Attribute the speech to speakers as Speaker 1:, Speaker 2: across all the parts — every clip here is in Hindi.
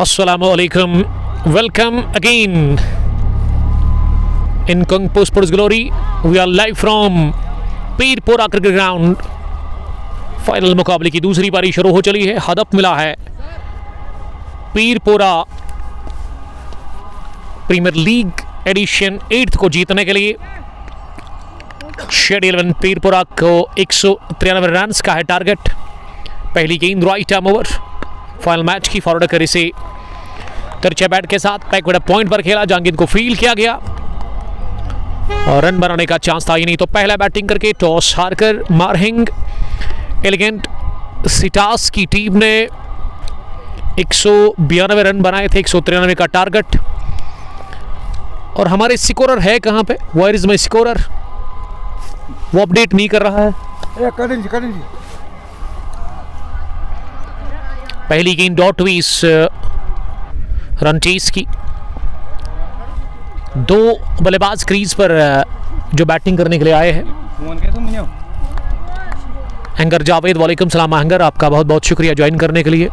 Speaker 1: Assalamualaikum. Welcome again in Kungpo Sports Glory. We are live from Pirpora cricket ground. Final मुकाबले की दूसरी पारी शुरू हो चली है. हदफ मिला है पीरपोरा प्रीमियर लीग एडिशन 8 को जीतने के लिए. शेड 11 पीरपोरा को 193 रन का है टारगेट. पहली गेंद right arm over. Final match की फॉरवर्ड करे से तिरछे बैट के साथ बैकवर्ड पॉइंट पर खेला. जहांगीर को फील्ड किया गया और रन बनाने का चांस था ही नहीं. तो पहला बैटिंग करके टॉस हारकर मारहिंग एलिगेंट सिटास की टीम ने 192 रन बनाए थे. 193 का टारगेट. और हमारे स्कोरर है कहाँ पे? Where is my scorer? वो अपडेट नहीं कर रहा है. पहली गेंद डॉट हुई इस रन चेस की. दो बल्लेबाज क्रीज पर जो बैटिंग करने के लिए आए हैं. एंकर जावेद, वालेकुम सलाम एंकर, आपका बहुत बहुत शुक्रिया ज्वाइन करने के लिए.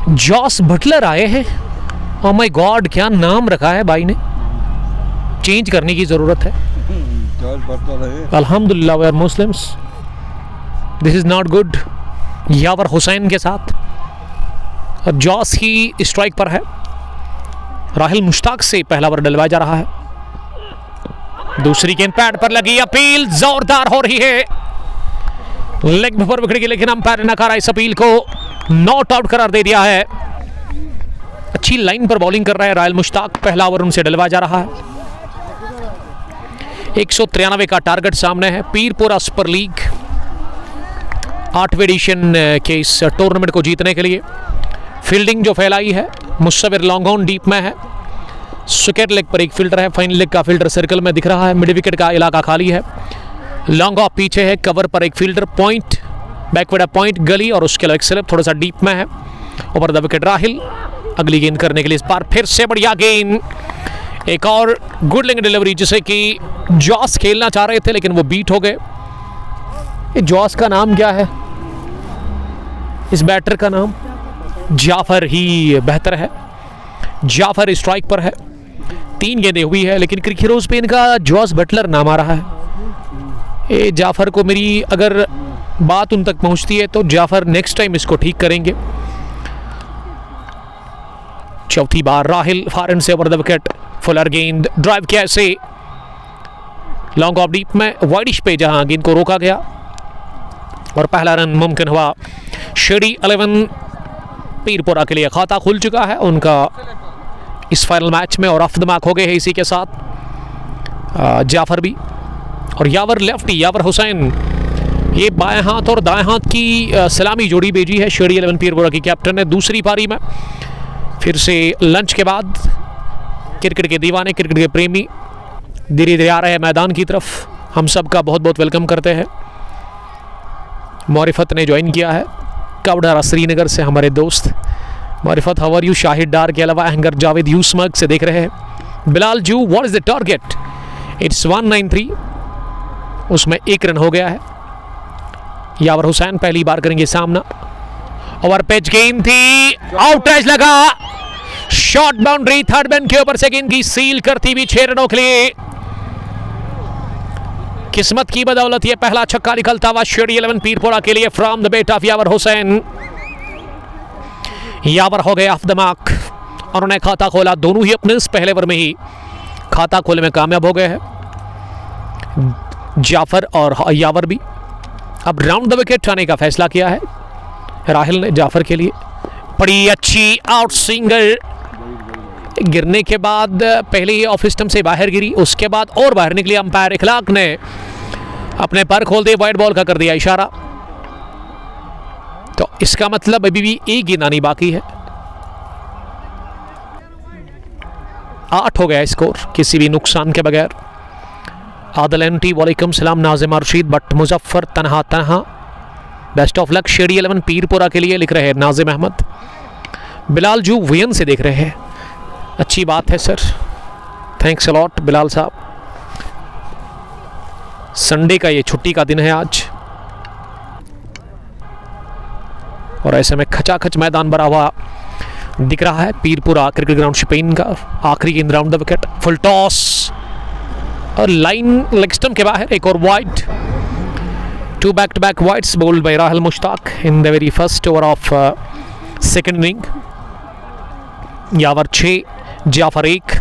Speaker 1: जॉस बटलर आए हैं. ओ माय गॉड, क्या नाम रखा है भाई ने. चेंज करने की जरूरत है. अल्हम्दुलिल्लाह we are Muslims. This is not good. Yawar Hussain के साथ और जॉस ही स्ट्राइक पर है. राहिल मुश्ताक से पहला ओवर डलवाया जा रहा है. दूसरी गेंद पैड पर लगी. अपील जोरदार हो रही है. लेग पर विकेट की, लेकिन अंपायर ने नकारा इस अपील को. नॉट आउट करार दे दिया है. अच्छी लाइन पर बॉलिंग कर रहा है राहिल मुश्ताक. पहला ओवर उनसे डलवाया जा रहा है. 193 का टारगेट सामने है. पीरपोरा सुपर लीग 8वें एडिशन के इस टूर्नामेंट को जीतने के लिए फील्डिंग जो फैलाई है. मुसव्विर लॉन्ग ऑन डीप में है. स्क्वायर लेग पर एक फील्डर है. फाइनल लेग का फील्डर सर्कल में दिख रहा है. मिड विकेट का इलाका खाली है. लॉन्ग ऑफ पीछे है. कवर पर एक फील्डर. पॉइंट बैकवर्ड पॉइंट गली और उसके अलावा स्लिप थोड़ा सा डीप में है. ओवर द विकेट राहिल अगली गेंद करने के लिए. इस बार फिर से बढ़िया गेंद. एक और गुड लेग डिलीवरी जिसे कि जॉस खेलना चाह रहे थे लेकिन वो बीट हो गए. जॉस का नाम क्या है? इस बैटर का नाम जाफर ही बेहतर है. जाफर स्ट्राइक पर है, 3 गेंदें हुई है, लेकिन क्रिकेरोज पे इनका जॉस बटलर नाम आ रहा है। ये जाफर को मेरी अगर बात उन तक पहुंचती है तो जाफर नेक्स्ट टाइम इसको ठीक करेंगे। चौथी बार राहिल फॉरन से ओवर द विकेट, फुलर गेंद ड्राइव किया इसे लॉन्ग ऑफ डीप में वाइडिश पे, जहां गेंद को रोका गया और पहला रन मुमकिन हुआ। शेडी 11 पीरपुरा के लिए खाता खुल चुका है उनका इस फाइनल मैच में और ऑफ द मार्क हो गए हैं इसी के साथ जाफर भी और यावर लेफ्टी यावर हुसैन। ये बाएं हाथ और दाएं हाथ की सलामी जोड़ी भेजी है शेडी 11 पीरपुरा की कैप्टन ने दूसरी पारी में। फिर से लंच के बाद क्रिकेट के दीवाने, क्रिकेट के प्रेमी धीरे धीरे आ रहे हैं मैदान की तरफ। हम सब का बहुत बहुत वेलकम करते हैं। मारिफत ने ज्वाइन किया है कावडारा श्रीनगर से, हमारे दोस्त मारिफत हाउ आर यू। शाहिद डार के अलावा एंकर जावेद यूसमर्ग से देख रहे हैं। बिलाल जू what is the target, it's 193, उसमें 1 रन हो गया है। यावर हुसैन पहली बार करेंगे सामना। ओवर पिच गेंद थी, आउट एज लगा, शॉर्ट बाउंड्री थर्ड मैन के ऊपर से गेंद की सील करती हुई 6 रनों के लिए। किस्मत की बदौलत ये पहला छक्का निकलता हुआ शेडी 11 पीरपुरा के लिए फ्रॉम द बेट ऑफ यावर हुसैन। यावर हो गए ऑफ द मार्क और उन्होंने खाता खोला। दोनों ही अपने पहले ओवर में ही खाता खोलने में कामयाब हो गए हैं जाफर और यावर भी। अब राउंड द विकेट आने का फैसला किया है राहिल ने जाफर के लिए। बड़ी अच्छी आउट स्विंगर, गिरने के बाद पहले ही ऑफ स्टंप से बाहर गिरी, उसके बाद और बाहर निकली। अंपायर इखलाक ने अपने पर खोल दिए, वाइड बॉल का कर दिया इशारा। तो इसका मतलब अभी भी 1 गेंद आनी बाकी है। 8 हो गया स्कोर किसी भी नुकसान के बगैर। आदिल एंटी वालेकुम सलाम, नाजिम अर्शीद बट मुजफ्फर तनहा तनहा best of luck shady 11 Pirpura के लिए लिख रहे हैं नाजिम अहमद। बिलाल जू वियन से देख रहे हैं, अच्छी बात है सर, थैंक्स अलॉट बिलाल साहब। संडे का ये छुट्टी का दिन है आज और ऐसे में खचाखच मैदान भरा हुआ दिख रहा है पीरपुरा क्रिकेट ग्राउंड शिपेन का। आखिरी गेंद round the wicket, full toss और लाइन लेग स्टंप के बाहर, एक और wide. 2 back-to-back wides bowled by Rahil Mushtaq in the very first over of second inning. यावर 6, जाफर 1।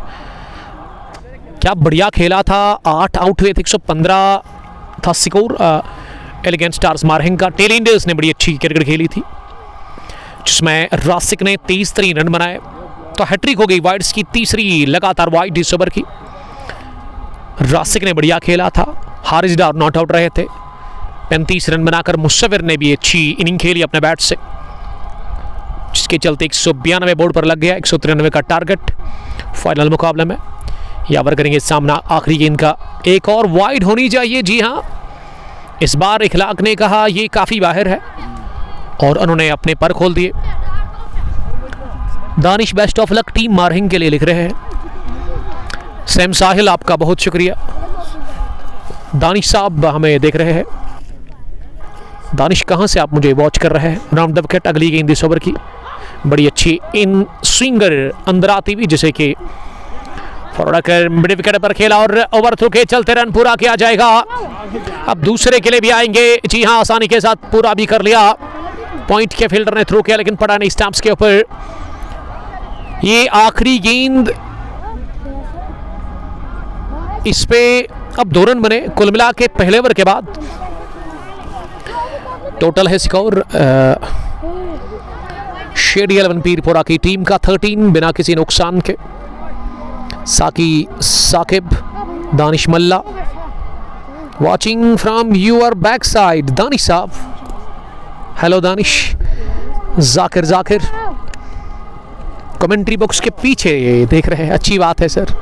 Speaker 1: क्या बढ़िया खेला था, 8 आउट हुए थे, 115 था स्कोर एलिगेंट स्टार्स मारहिंग का। टेल इंडियर्स ने बड़ी अच्छी क्रिकेट खेली थी जिसमें रासिक ने 23 रन बनाए, तो हैट्रिक हो गई वाइड्स की, तीसरी लगातार वाइड इस ओवर की। रासिक ने बढ़िया खेला था, हारिस डार नॉट आउट रहे थे। 35 रन बनाकर मुसव्विर ने भी अच्छी इनिंग खेली अपने बैट से, जिसके चलते 192 बोर्ड पर लग गया। 193 का टारगेट फाइनल मुकाबले में। यावर करेंगे सामना, आखिरी गेंद का एक और वाइड होनी चाहिए। जी हाँ, इस बार इखलाक ने कहा ये काफ़ी बाहर है और उन्होंने अपने पर खोल दिए। Danish best of luck team Marhing के लिए लिख रहे हैं। सैम साहिल आपका बहुत शुक्रिया। दानिश साहब हमें देख रहे हैं। दानिश कहाँ से आप मुझे वॉच कर रहे हैं? राउंड द विकेट, अगली गेंद इस ओवर की बड़ी अच्छी इन स्विंगर अंदर आती हुई, जिसे कि फॉरवर्ड कर मिड विकेट पर खेला और ओवर थ्रू के चलते रन पूरा किया जाएगा। अब दूसरे के लिए भी आएंगे। जी हाँ, आसानी के साथ पूरा भी कर लिया। पॉइंट के फील्डर ने थ्रू किया लेकिन पड़ा नहीं स्टंप्स के ऊपर। ये आखिरी गेंद, इस पे अब 2 रन बने कुल मिला के पहले ओवर के बाद। टोटल है स्कोर शेडी 11 पीरपुरा की टीम का 13 बिना किसी नुकसान के। Saqi Saqib, Danish Malla watching from your back side. Danish Sahab, hello Danish. Zakir commentary box के पीछे देख रहे हैं, अच्छी बात है सर।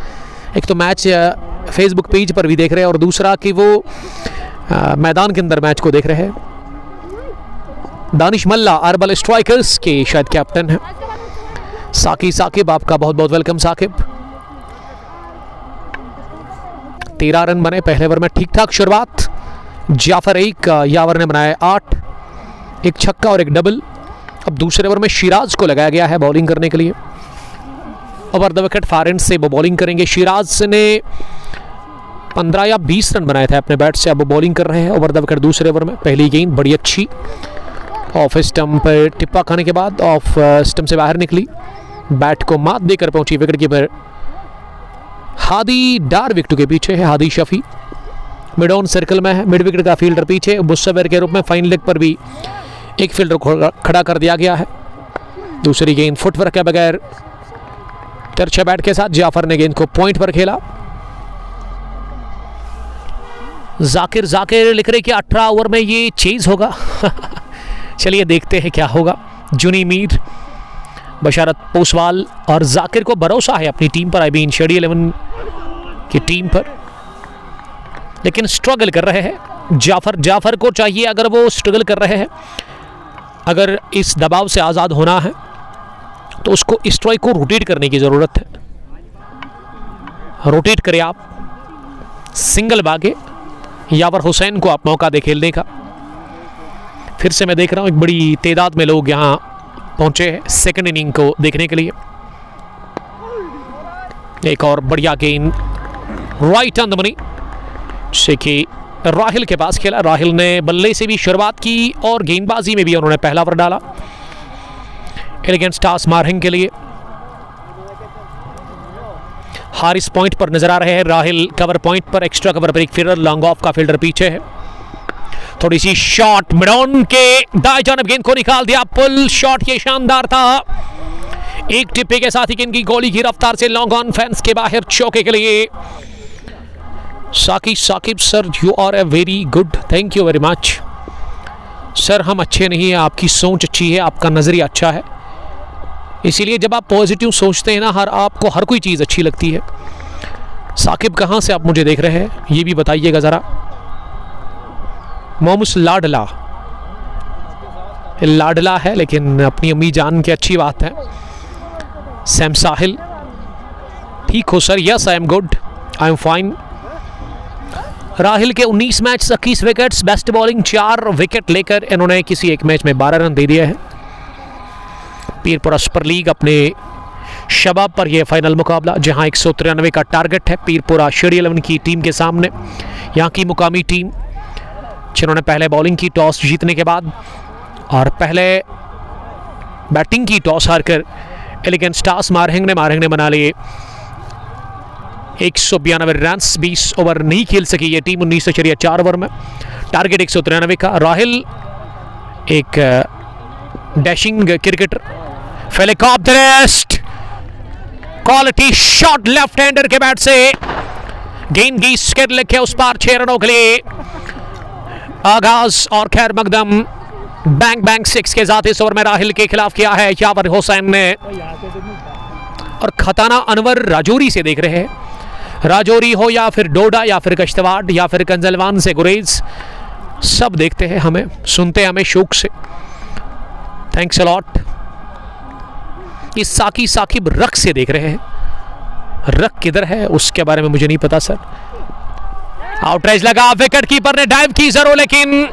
Speaker 1: एक तो मैच फेसबुक पेज पर भी देख रहे हैं और दूसरा कि वो मैदान के अंदर मैच को देख रहे हैं। दानिश मल्ला अरबल स्ट्राइकर्स के शायद कैप्टन है। साकी साकिब, आपका बहुत बहुत वेलकम साकिब। 13 रन बने पहले ओवर में, ठीक ठाक शुरुआत। जाफर 1, यावर ने बनाए 8, एक छक्का और एक डबल। अब दूसरे ओवर में शिराज को लगाया गया है बॉलिंग करने के लिए over the wicket far and से वो बॉलिंग करेंगे। शिराज ने 15 या 20 रन बनाए थे अपने बैट से, अब वो बॉलिंग कर रहे हैं ओवर द विकेट दूसरे ओवर में। पहली गेंद बड़ी अच्छी ऑफ स्टंप पर टिप्पा खाने के बाद ऑफ स्टंप से बाहर निकली, बैट को मात देकर पहुंची विकेट कीपर हादी डार विकेट के पीछे है। Hadi Shafi mid on circle में है, मिड विकेट का फील्डर पीछे मुसव्विर के रूप में। फाइन लेग पर भी एक फील्डर खड़ा कर दिया गया है। दूसरी गेंद फुटवर्क के बगैर तिरछे बैट के साथ जाफर ने गेंद को पॉइंट पर खेला। जाकिर लिख रहे कि 18 ओवर में ये चेज होगा। चलिए देखते हैं क्या होगा। जुनी मीर, बशारत पोसवाल और जाकिर को भरोसा है अपनी टीम पर, आई मीन शेडी 11 की टीम पर, लेकिन स्ट्रगल कर रहे हैं। जाफर को चाहिए, अगर वो स्ट्रगल कर रहे हैं, अगर इस दबाव से आज़ाद होना है तो उसको स्ट्राइक को रोटेट करने की ज़रूरत है। रोटेट करें आप, सिंगल भागे, यावर हुसैन को आप मौका दे खेलने का। फिर से मैं देख रहा हूँ एक बड़ी तादाद में लोग यहाँ पहुंचे हैं सेकंड इनिंग को देखने के लिए। एक और बढ़िया गेंद राइट ऑन द मनी से कि राहिल के पास खेला। राहिल ने बल्ले से भी शुरुआत की और गेंदबाजी में भी उन्होंने पहला ओवर डाला एलिगेंट टास मारहिंग के लिए। हारिस पॉइंट पर नजर आ रहे हैं, राहिल कवर पॉइंट पर, एक्स्ट्रा कवर पर एक फील्डर, लॉन्ग ऑफ का फील्डर पीछे है। थोड़ी सी शॉट मिडॉन के दाएं जानिब गेंद को निकाल दिया, पुल शॉट ये शानदार था। एक टिप्पे के साथ ही गेंद की गोली की रफ्तार से लॉन्ग ऑन फेंस के बाहर चौके के लिए। Saqib sir you are a very good, thank you very much sir. हम अच्छे नहीं हैं, आपकी सोच अच्छी है, आपका नजरिया अच्छा है, इसीलिए जब आप पॉजिटिव सोचते हैं ना, आपको हर कोई चीज़ अच्छी लगती है। साकिब कहाँ से आप मुझे देख रहे हैं ये भी बताइएगा ज़रा। मोमस लाडला है लेकिन अपनी अम्मी जान की अच्छी बात है। सैम साहिल, ठीक हो sir? Yes I am good, I am fine. Rahil के 19 match 21 wickets, best bowling, 4 wicket लेकर इन्होंने किसी एक मैच में 12 रन दे दिए हैं। पीरपुरा सुपर लीग अपने शबाब पर यह फाइनल मुकाबला, जहां 193 का टारगेट है पीरपुरा शेडी 11 की टीम के सामने। यहां की मुकामी टीम जिन्होंने पहले बॉलिंग की टॉस जीतने के बाद और पहले बैटिंग की टॉस हारकर एलिगेंट टास मारहिंग ने बना लिए 192 रन। 20 ओवर नहीं खेल सकी ये टीम 19.4 ओवर में, टारगेट 193 का। राहिल एक dashing cricketer, helicopterist, quality shot left hander के बैट से गेंद की स्केट लिखे उस पार 6 रनों के लिए आगाज और खैर मकदम बैंक 6 के साथ इस ओवर में राहिल के खिलाफ किया है यावर हुसैन ने। और खताना अनवर राजौरी से देख रहे हैं, राजौरी हो या फिर डोडा या फिर कश्तवाड़ या फिर कंजलवान से गुरेज, सब देखते हैं हमें, सुनते हैं हमें शौक से। Thanks a lot. इस साकिब रक से देख रहे हैं, रक किधर है उसके बारे में मुझे नहीं पता सर। आउटरेज लगा, विकेट कीपर ने डाइव की जरूर लेकिन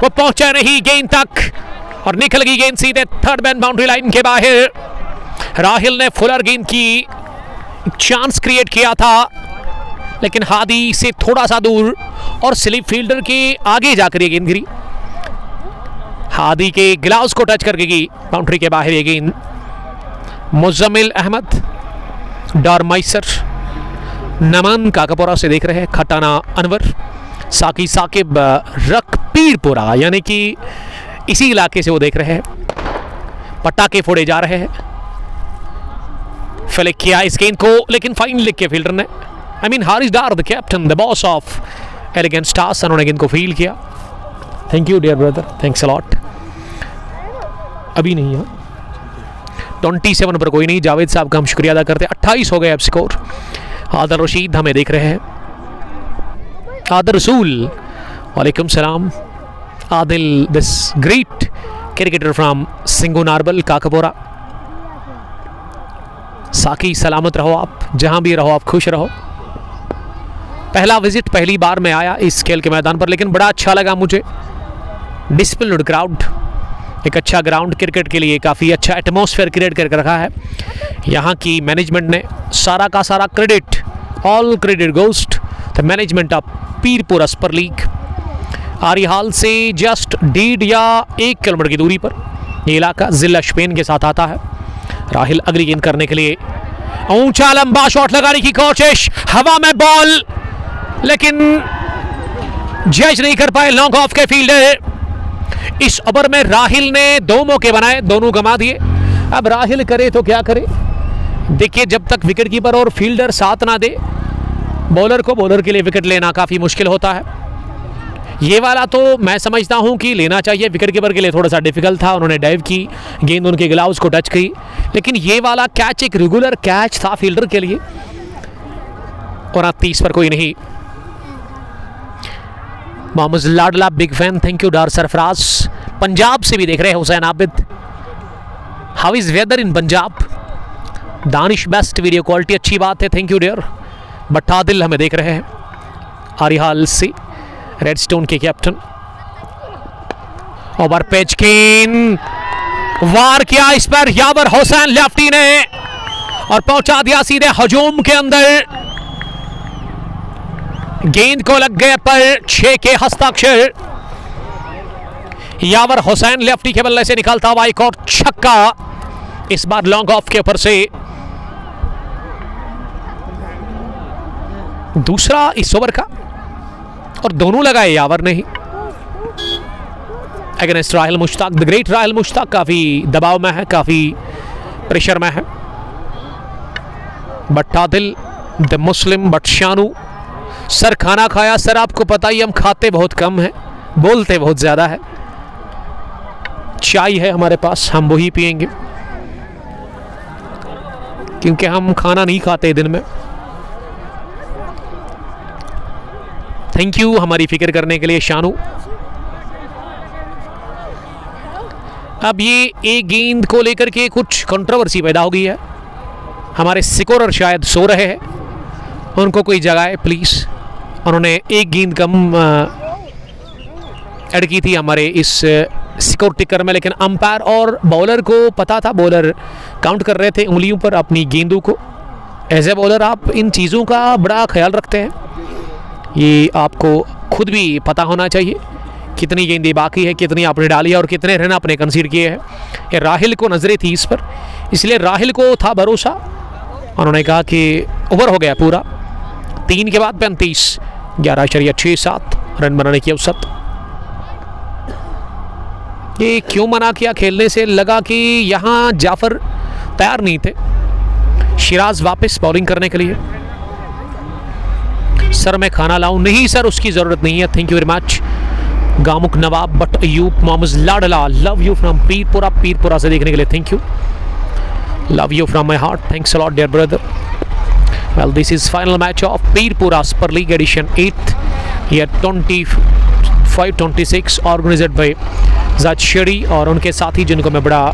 Speaker 1: वो पहुंचा नहीं गेंद तक और निकल गई गेंद सीधे थर्ड मैन बाउंड्री लाइन के बाहर। राहिल ने फुलर गेंद की चांस क्रिएट किया था लेकिन हादी से थोड़ा सा दूर और स्लिप फील्डर के आगे जाकर ये गेंद गिरी। हादी के ग्लव्स को टच करके गई बाउंड्री के बाहर ये गेंद। मुजम्मिल अहमद, डारमाइसर, नमन काकापुरा से देख रहे हैं, खटाना अनवर, साकिब रक पीरपुरा यानी कि इसी इलाके से वो देख रहे हैं। पटाखे फोड़े जा रहे हैं। फ्लिक किया इस गेंद को लेकिन फाइन लिख के फील्डर ने, I mean Haris Dar the captain the boss of Elegant Stars, उन्होंने गेंद को फील किया। Thank you dear brother, thanks a lot. अभी नहीं है 27 पर कोई नहीं, जावेद साहब का हम शुक्रिया अदा करते हैं। 28 हो गए अब स्कोर। आदिल रशीद हमें देख रहे हैं, आदिल रसूल, वालेकुम सलाम। Adil this great cricketer from Singhu Narbal Kakapora. साकी सलामत रहो, आप जहां भी रहो आप खुश रहो। पहला विजिट, पहली बार मैं आया इस खेल के मैदान पर लेकिन बड़ा अच्छा लगा मुझे। डिसिप्लिन्ड क्राउड, एक अच्छा ग्राउंड क्रिकेट के लिए काफ़ी अच्छा एटमॉस्फेयर क्रिएट करके रखा है यहाँ की मैनेजमेंट ने। सारा का सारा credit, all credit goes to the management of Pirpura super league. Arihal से जस्ट 1.5 या 1 किलोमीटर की दूरी पर ये इलाका जिला शपेन के साथ आता है। राहिल अगली गेंद करने के लिए ऊंचा लंबा शॉट लगाने की कोशिश, हवा में बॉल, लेकिन जज नहीं कर पाए लॉन्ग ऑफ के फील्डर। इस ओवर में राहिल ने 2 मौके बनाए, दोनों गंवा दिए। अब राहिल करे तो क्या करे। देखिए, जब तक विकेट कीपर और फील्डर साथ ना दे बॉलर को, बॉलर के लिए विकेट लेना काफ़ी मुश्किल होता है। ये वाला तो मैं समझता हूं कि लेना चाहिए, विकेट कीपर के लिए थोड़ा सा डिफिकल्ट था, उन्होंने डाइव की, गेंद उनके ग्लव्स को टच की, लेकिन ये वाला कैच एक रेगुलर कैच था फील्डर के लिए। और 30 पर कोई नहीं। मोहम्मद लाडला बिग फैन, थैंक यू डार सरफराज। पंजाब से भी देख रहे हैं Hussain Abid. How is whether in Punjab? Danish best video quality, अच्छी बात है, थैंक यू डियर। बट्टा दिल हमें देख रहे हैं आरिहाल से, रेडस्टोन के कैप्टन। ओवर पेच गेंद वार किया इस पर यावर हुसैन लेफ्टी ने और पहुंचा दिया सीधे हजूम के अंदर। गेंद को लग गए पर 6 के हस्ताक्षर। यावर हुसैन लेफ्टी के बल्ले से निकलता हुआ एक और छक्का, इस बार लॉन्ग ऑफ के ऊपर से। दूसरा इस ओवर का, और दोनों लगाए यावर ने ही। Against Rahil Mushtaq, the great Rahil Mushtaq काफी दबाव में है, काफी प्रेशर में है। बट्टा दिल द मुस्लिम बट शानू, सर खाना खाया। सर आपको पता ही हम खाते बहुत कम हैं, बोलते बहुत ज्यादा है। चाय है हमारे पास, हम वही पिएंगे क्योंकि हम खाना नहीं खाते दिन में। थैंक यू हमारी फिक्र करने के लिए शानू। अब ये एक गेंद को लेकर के कुछ कंट्रोवर्सी पैदा हो गई है। हमारे स्कोरर शायद सो रहे हैं, उनको कोई जगाए प्लीज। उन्होंने एक गेंद कम ऐड की थी हमारे इस स्कोर टिकर में, लेकिन अंपायर और बॉलर को पता था, बॉलर काउंट कर रहे थे उंगलियों पर अपनी गेंदों को। एज ए बॉलर आप इन चीज़ों का बड़ा ख्याल रखते हैं, ये आपको खुद भी पता होना चाहिए कितनी गेंदें बाकी है, कितनी आपने डाली है और कितने रन आपने कंसीडर किए हैं। ये राहिल को नजरें थी इस पर, इसलिए राहिल को था भरोसा। उन्होंने कहा कि ओवर हो गया पूरा, 3 के बाद 35, 11.67 रन बनाने की औसत। ये क्यों मना किया खेलने से? लगा कि यहाँ जाफर तैयार नहीं थे। शिराज वापस बॉलिंग करने के लिए। सर मैं खाना लाऊं? नहीं सर, उसकी ज़रूरत नहीं है, thank you very much. Gamuk Nawab Butt Ayub Mohammad लाडला, love you from Pirpura, Pirpura से देखने के लिए thank you. Love you from my heart, thanks a lot dear brother. Well this is final match of Pirpura super league edition 8 year 25-26 organised by Jad Sheri और उनके साथी, जिनको मैं बड़ा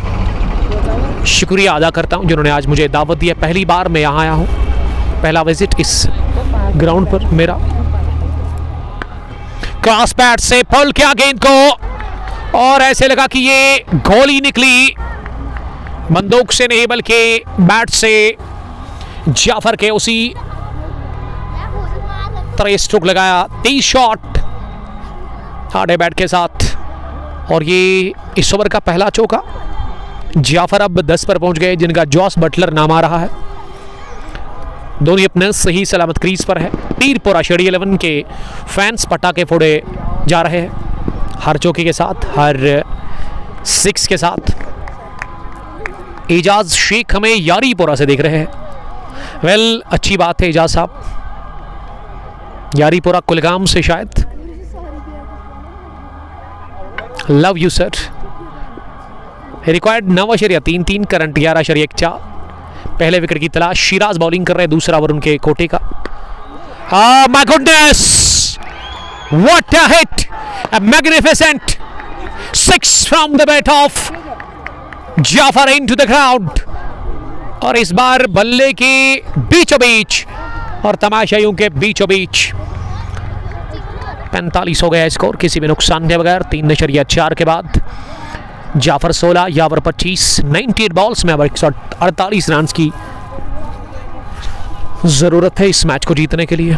Speaker 1: शुक्रिया अदा करता हूं जिन्होंने आज मुझे दावत दिया। पहली बार मैं यहाँ आया हूँ, पहला विजिट इस ग्राउंड पर मेरा। क्रॉस पैड से पुल किया गेंद को और ऐसे लगा कि ये गोली निकली, बंदूक से नहीं बल्कि बैट से। जाफर के उसी तरह स्ट्रोक लगाया, 30 शॉट हार्ड बैट के साथ, और ये इस ओवर का पहला चौका। जाफर अब 10 पर पहुंच गए, जिनका जॉस बटलर नाम आ रहा है। दोनों अपने सही सलामत क्रीज पर है। पीरपुरा शेडी 11 के फैंस पटाखे फोड़े जा रहे हैं हर चौके के साथ, हर 6 के साथ। एजाज शेख हमें यारीपुरा से देख रहे हैं। वेल अच्छी बात है एजाज साहब, यारीपुरा कुलगाम से शायद। Love you sir. Required 9.3 current 11.4। पहले विकेट की तलाश, शिराज बॉलिंग कर रहे हैं, दूसरा ओवर उनके कोटे का। My goodness, what a hit, a magnificent 6 from the bat of Jafar into the ground. और इस बार बल्ले के बीचों बीच और तमाशाइयों के बीचों बीच 45 हो गया स्कोर, किसी भी नुकसान के बगैर 3.4 के बाद। जाफर 16, यावर 25। 98 बॉल्स में अब 148 रन की ज़रूरत है इस मैच को जीतने के लिए।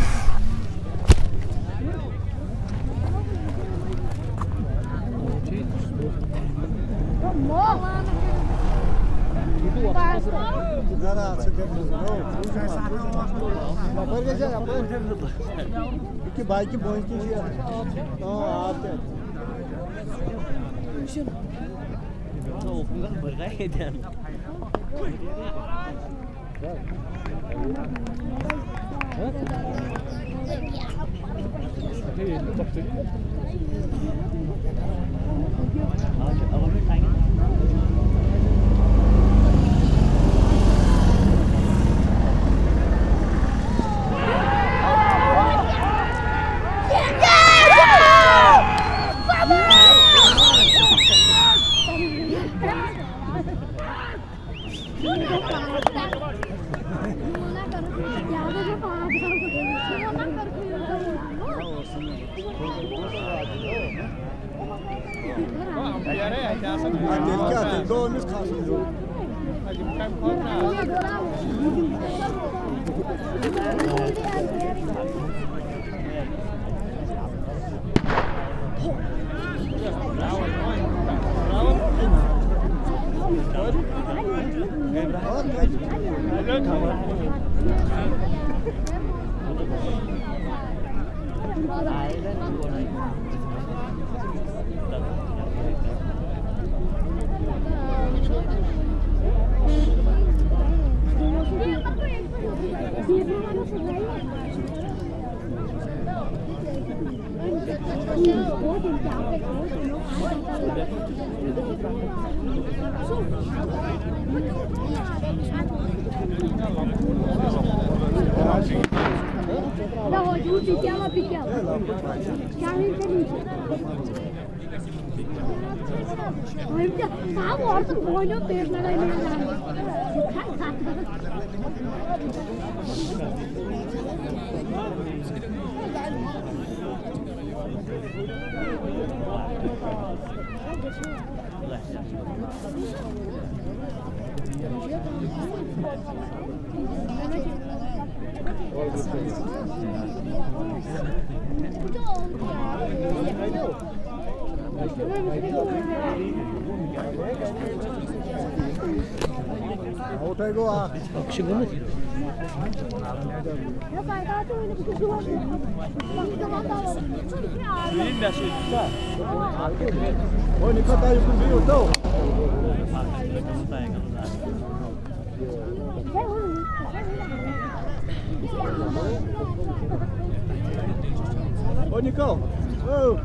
Speaker 2: Ô, Nicão! Ô!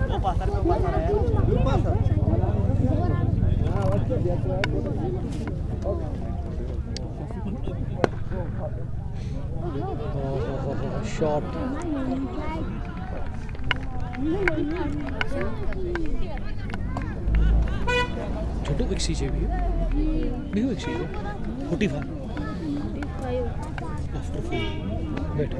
Speaker 2: Vou passar meu pai. Não passa.
Speaker 1: Shot Chhotu एक सी चाहिए नहीं एक सी 45 आफ्टर 4 बैठे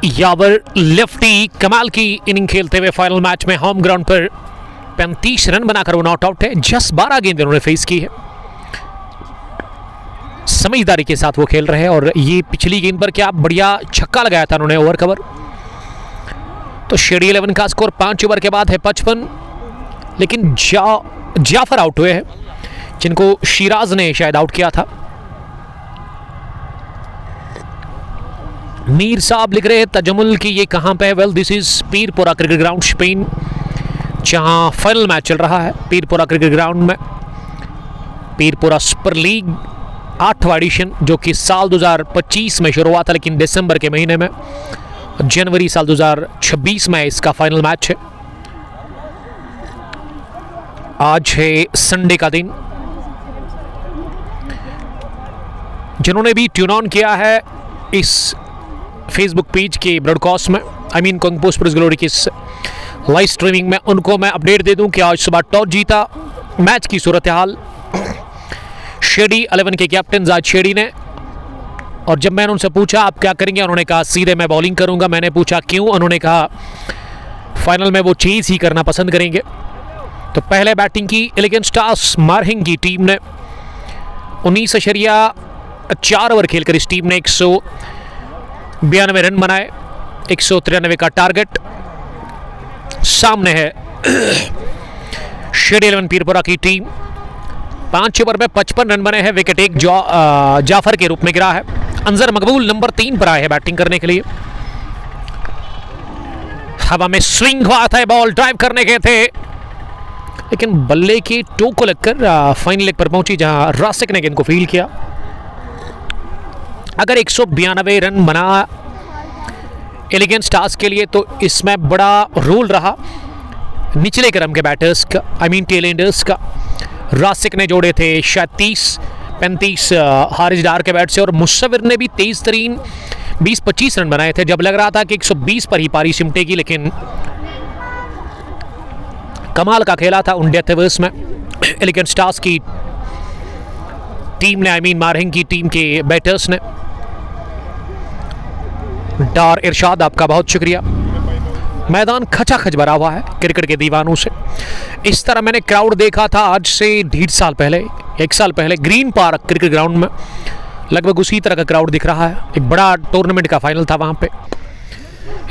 Speaker 1: यावर लेफ्टी कमाल की इनिंग खेलते हुए फाइनल मैच में होम ग्राउंड पर 35 रन बनाकर वो नॉट आउट है। जस्ट 12 गेंद उन्होंने फेस की है। समझदारी के साथ वो खेल रहे हैं और ये पिछली गेंद पर क्या बढ़िया छक्का लगाया था उन्होंने ओवर कवर। तो शेडी 11 का स्कोर 5 ओवर के बाद है 55, लेकिन जाफर आउट हुए हैं, जिनको शिराज ने शायद आउट किया था। मीर साहब लिख रहे हैं तजमुल की ये कहाँ पे है? Well this is Pirpura cricket ground Spain, जहां फाइनल मैच चल रहा है पीरपुरा क्रिकेट ग्राउंड में। पीरपुरा सुपर लीग 8वां एडिशन, जो कि साल 2025 में शुरू हुआ था, लेकिन दिसंबर के महीने में, जनवरी साल 2026 में इसका फाइनल मैच है। आज है संडे का दिन। जिन्होंने भी ट्यून ऑन किया है इस फेसबुक पेज के ब्रॉडकास्ट में, I mean kung Sports glory की लाइव स्ट्रीमिंग में, उनको मैं अपडेट दे दूं कि आज सुबह टॉस जीता। मैच की सूरत हाल शेडी 11 के कैप्टन जाद शेडी ने, और जब मैंने उनसे पूछा आप क्या करेंगे, उन्होंने कहा सीधे मैं बॉलिंग करूंगा। मैंने पूछा क्यों? उन्होंने कहा फाइनल में वो चेज ही करना पसंद करेंगे। तो पहले बैटिंग की एलिगेंट स्टार्स मारहिंग की टीम ने 19.4 ओवर खेलकर इस टीम ने 192 रन बनाए, 193 का टारगेट। सामने है शेडी 11 पीरपुरा की टीम। 5 ओवर में 55 रन बने हैं। विकेट एक जाफर के रूप में गिरा है। अंजर मकबूल नंबर 3 पर आए हैं बैटिंग करने के लिए। हवा में स्विंग हुआ था, बॉल ड्राइव करने के थे, लेकिन बल्ले के टो को लगकर फाइनल लेग पर पहुंची, जहां रासिक ने गेंद को फील्ड किया। अगर 192 रन बना एलिगेंट स्टार्स के लिए, तो इसमें बड़ा रोल रहा निचले क्रम के बैटर्स का, आई मीन टेल एंडर्स का। रासिक ने जोड़े थे शायद 30-35 हारिस डार के बैट से, और मुशव्विर ने भी तेज तरीन 20-25 रन बनाए थे। जब लग रहा था कि 120 पर ही पारी सिमटेगी, लेकिन कमाल का खेला था उन डेथ ओवर्स में एलिगेंट स्टार्स की टीम ने, आई मीन मारहिंग की टीम के बैटर्स ने। डार इरशाद आपका बहुत शुक्रिया। मैदान खचाखच भरा हुआ है क्रिकेट के दीवानों से। इस तरह मैंने क्राउड देखा था आज से 1.5 साल पहले, 1 साल पहले ग्रीन पार्क क्रिकेट ग्राउंड में। लगभग उसी तरह का क्राउड दिख रहा है। एक बड़ा टूर्नामेंट का फाइनल था वहां पे।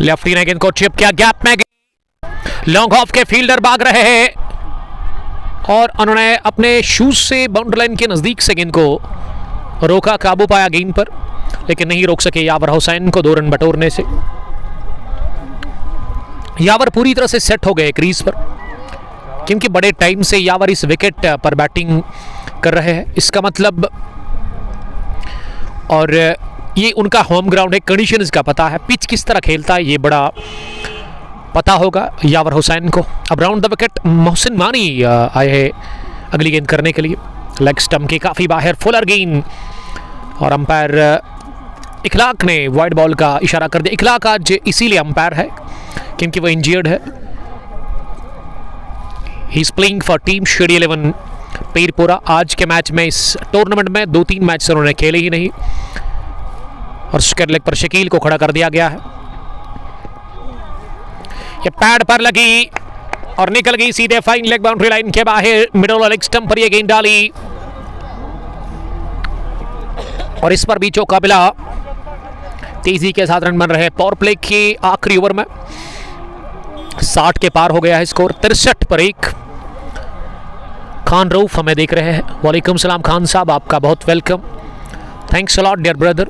Speaker 1: लेफ्टी ने गेंद को चिप किया, गैप में लॉन्ग ऑफ के फील्डर भाग रहे हैं, और उन्होंने अपने शूज से बाउंड्री लाइन के नजदीक से गेंद को रोका, काबू पाया गेंद पर, लेकिन नहीं रोक सके यावर हुसैन को 2 रन बटोरने से। यावर पूरी तरह से सेट हो गए क्रीज पर, क्योंकि बड़े टाइम से यावर इस विकेट पर बैटिंग कर रहे हैं। इसका मतलब, और ये उनका होम ग्राउंड है, कंडीशन इसका पता है, पिच किस तरह खेलता है ये बड़ा पता होगा यावर हुसैन को। अब राउंड द विकेट मोहसिन मानी आए हैं अगली गेंद करने के लिए। लेग स्टंप के काफ़ी बाहर फुलर गेंद, और अंपायर इखलाक ने वाइड बॉल का इशारा कर दिया। इखलाक आज इसीलिए अंपायर है क्योंकि वो इंजर्ड है। He is playing for team shady 11 Pirpura. आज के मैच में, इस टूर्नामेंट में 2-3 मैच से उन्होंने खेले ही नहीं, और स्क्वायर लेग पर शकील को खड़ा कर दिया गया है। ये पैड पर लगी और निकल गई सीधे फाइन लेग बाउंड्री लाइन के बाहर। मिडल लेग स्टंप पर ये गेंद डाली, और इस पर भी चौका मिला। तेजी के साथ रन बन रहे। पावर प्ले के आखिरी ओवर में 60 के पार हो गया है स्कोर, 63 पर 1। खान रऊफ हमें देख रहे हैं। वालेकुम सलाम खान साहब, आपका बहुत welcome. Thanks a lot dear brother.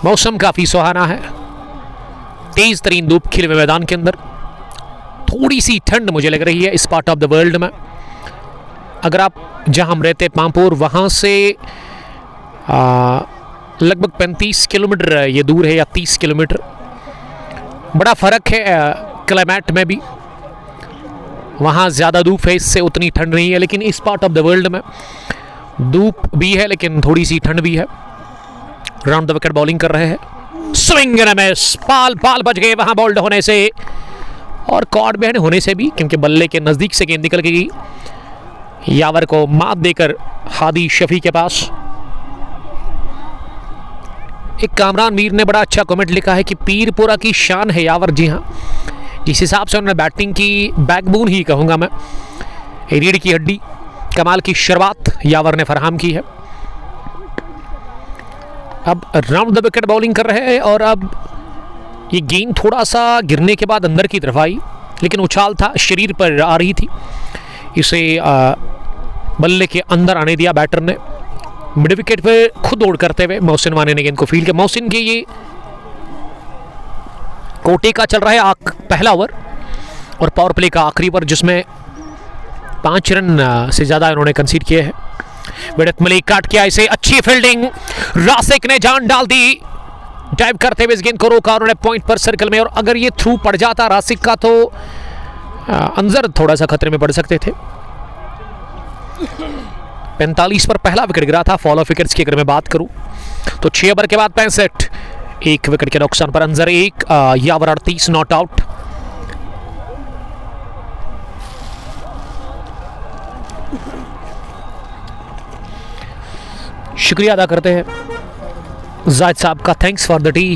Speaker 1: मौसम काफ़ी सुहाना है, तेज तरीन धूप खिले हुए मैदान के अंदर। थोड़ी सी ठंड मुझे लग रही है इस पार्ट ऑफ द वर्ल्ड में। अगर आप जहां हम रहते पामपुर, वहां से लगभग 35 किलोमीटर ये दूर है, या 30 किलोमीटर। बड़ा फ़र्क है क्लाइमेट में भी। वहाँ ज़्यादा धूप है, इससे उतनी ठंड नहीं है, लेकिन इस पार्ट ऑफ द वर्ल्ड में धूप भी है लेकिन थोड़ी सी ठंड भी है। राउंड द विकेट बॉलिंग कर रहे हैं स्विंग एंड मिस, पाल बच गए वहां बोल्ड होने से और कॉर्ड बैंड होने से भी, क्योंकि बल्ले के नजदीक से गेंद निकल गई। यावर को मात देकर हादी शफी के पास। एक कामरान मीर ने बड़ा अच्छा कमेंट लिखा है कि पीरपुरा की शान है यावर। जी हाँ, जिस हिसाब से उन्होंने बैटिंग की बैकबोन ही कहूंगा मैं, रीढ़ की हड्डी, कमाल की शुरुआत यावर ने फराहम की है। अब राउंड द विकेट बॉलिंग कर रहे हैं और अब ये गेंद थोड़ा सा गिरने के बाद अंदर की तरफ आई, लेकिन उछाल था, शरीर पर आ रही थी, इसे बल्ले के अंदर आने दिया बैटर ने। मिड विकेट पे खुद दौड़ करते हुए मोहसिन वानी ने गेंद को फील्ड किया। मोहसिन के ये कोटे का चल रहा है पहला ओवर और पावर प्ले का आखिरी ओवर, जिसमें 5 रन से ज़्यादा इन्होंने कंसीड किए हैं। विडत मलिक काट किया इसे, अच्छी फील्डिंग, रासिक ने जान डाल दी, डाइव करते हुए इस गेंद को रोका उन्होंने पॉइंट पर सर्कल में। और अगर ये थ्रू पड़ जाता रासिक का तो अंजर थोड़ा सा खतरे में पड़ सकते थे। 45 पर पहला विकेट गिरा था फॉल ऑफ विकेट्स की अगर मैं बात करूं तो। 6 ओवर के बाद 65, 1 विकेट के नुकसान पर अंजर 1, यावर 38 नॉट आउट। शुक्रिया अदा करते हैं जायद साहब का, थैंक्स फॉर द टी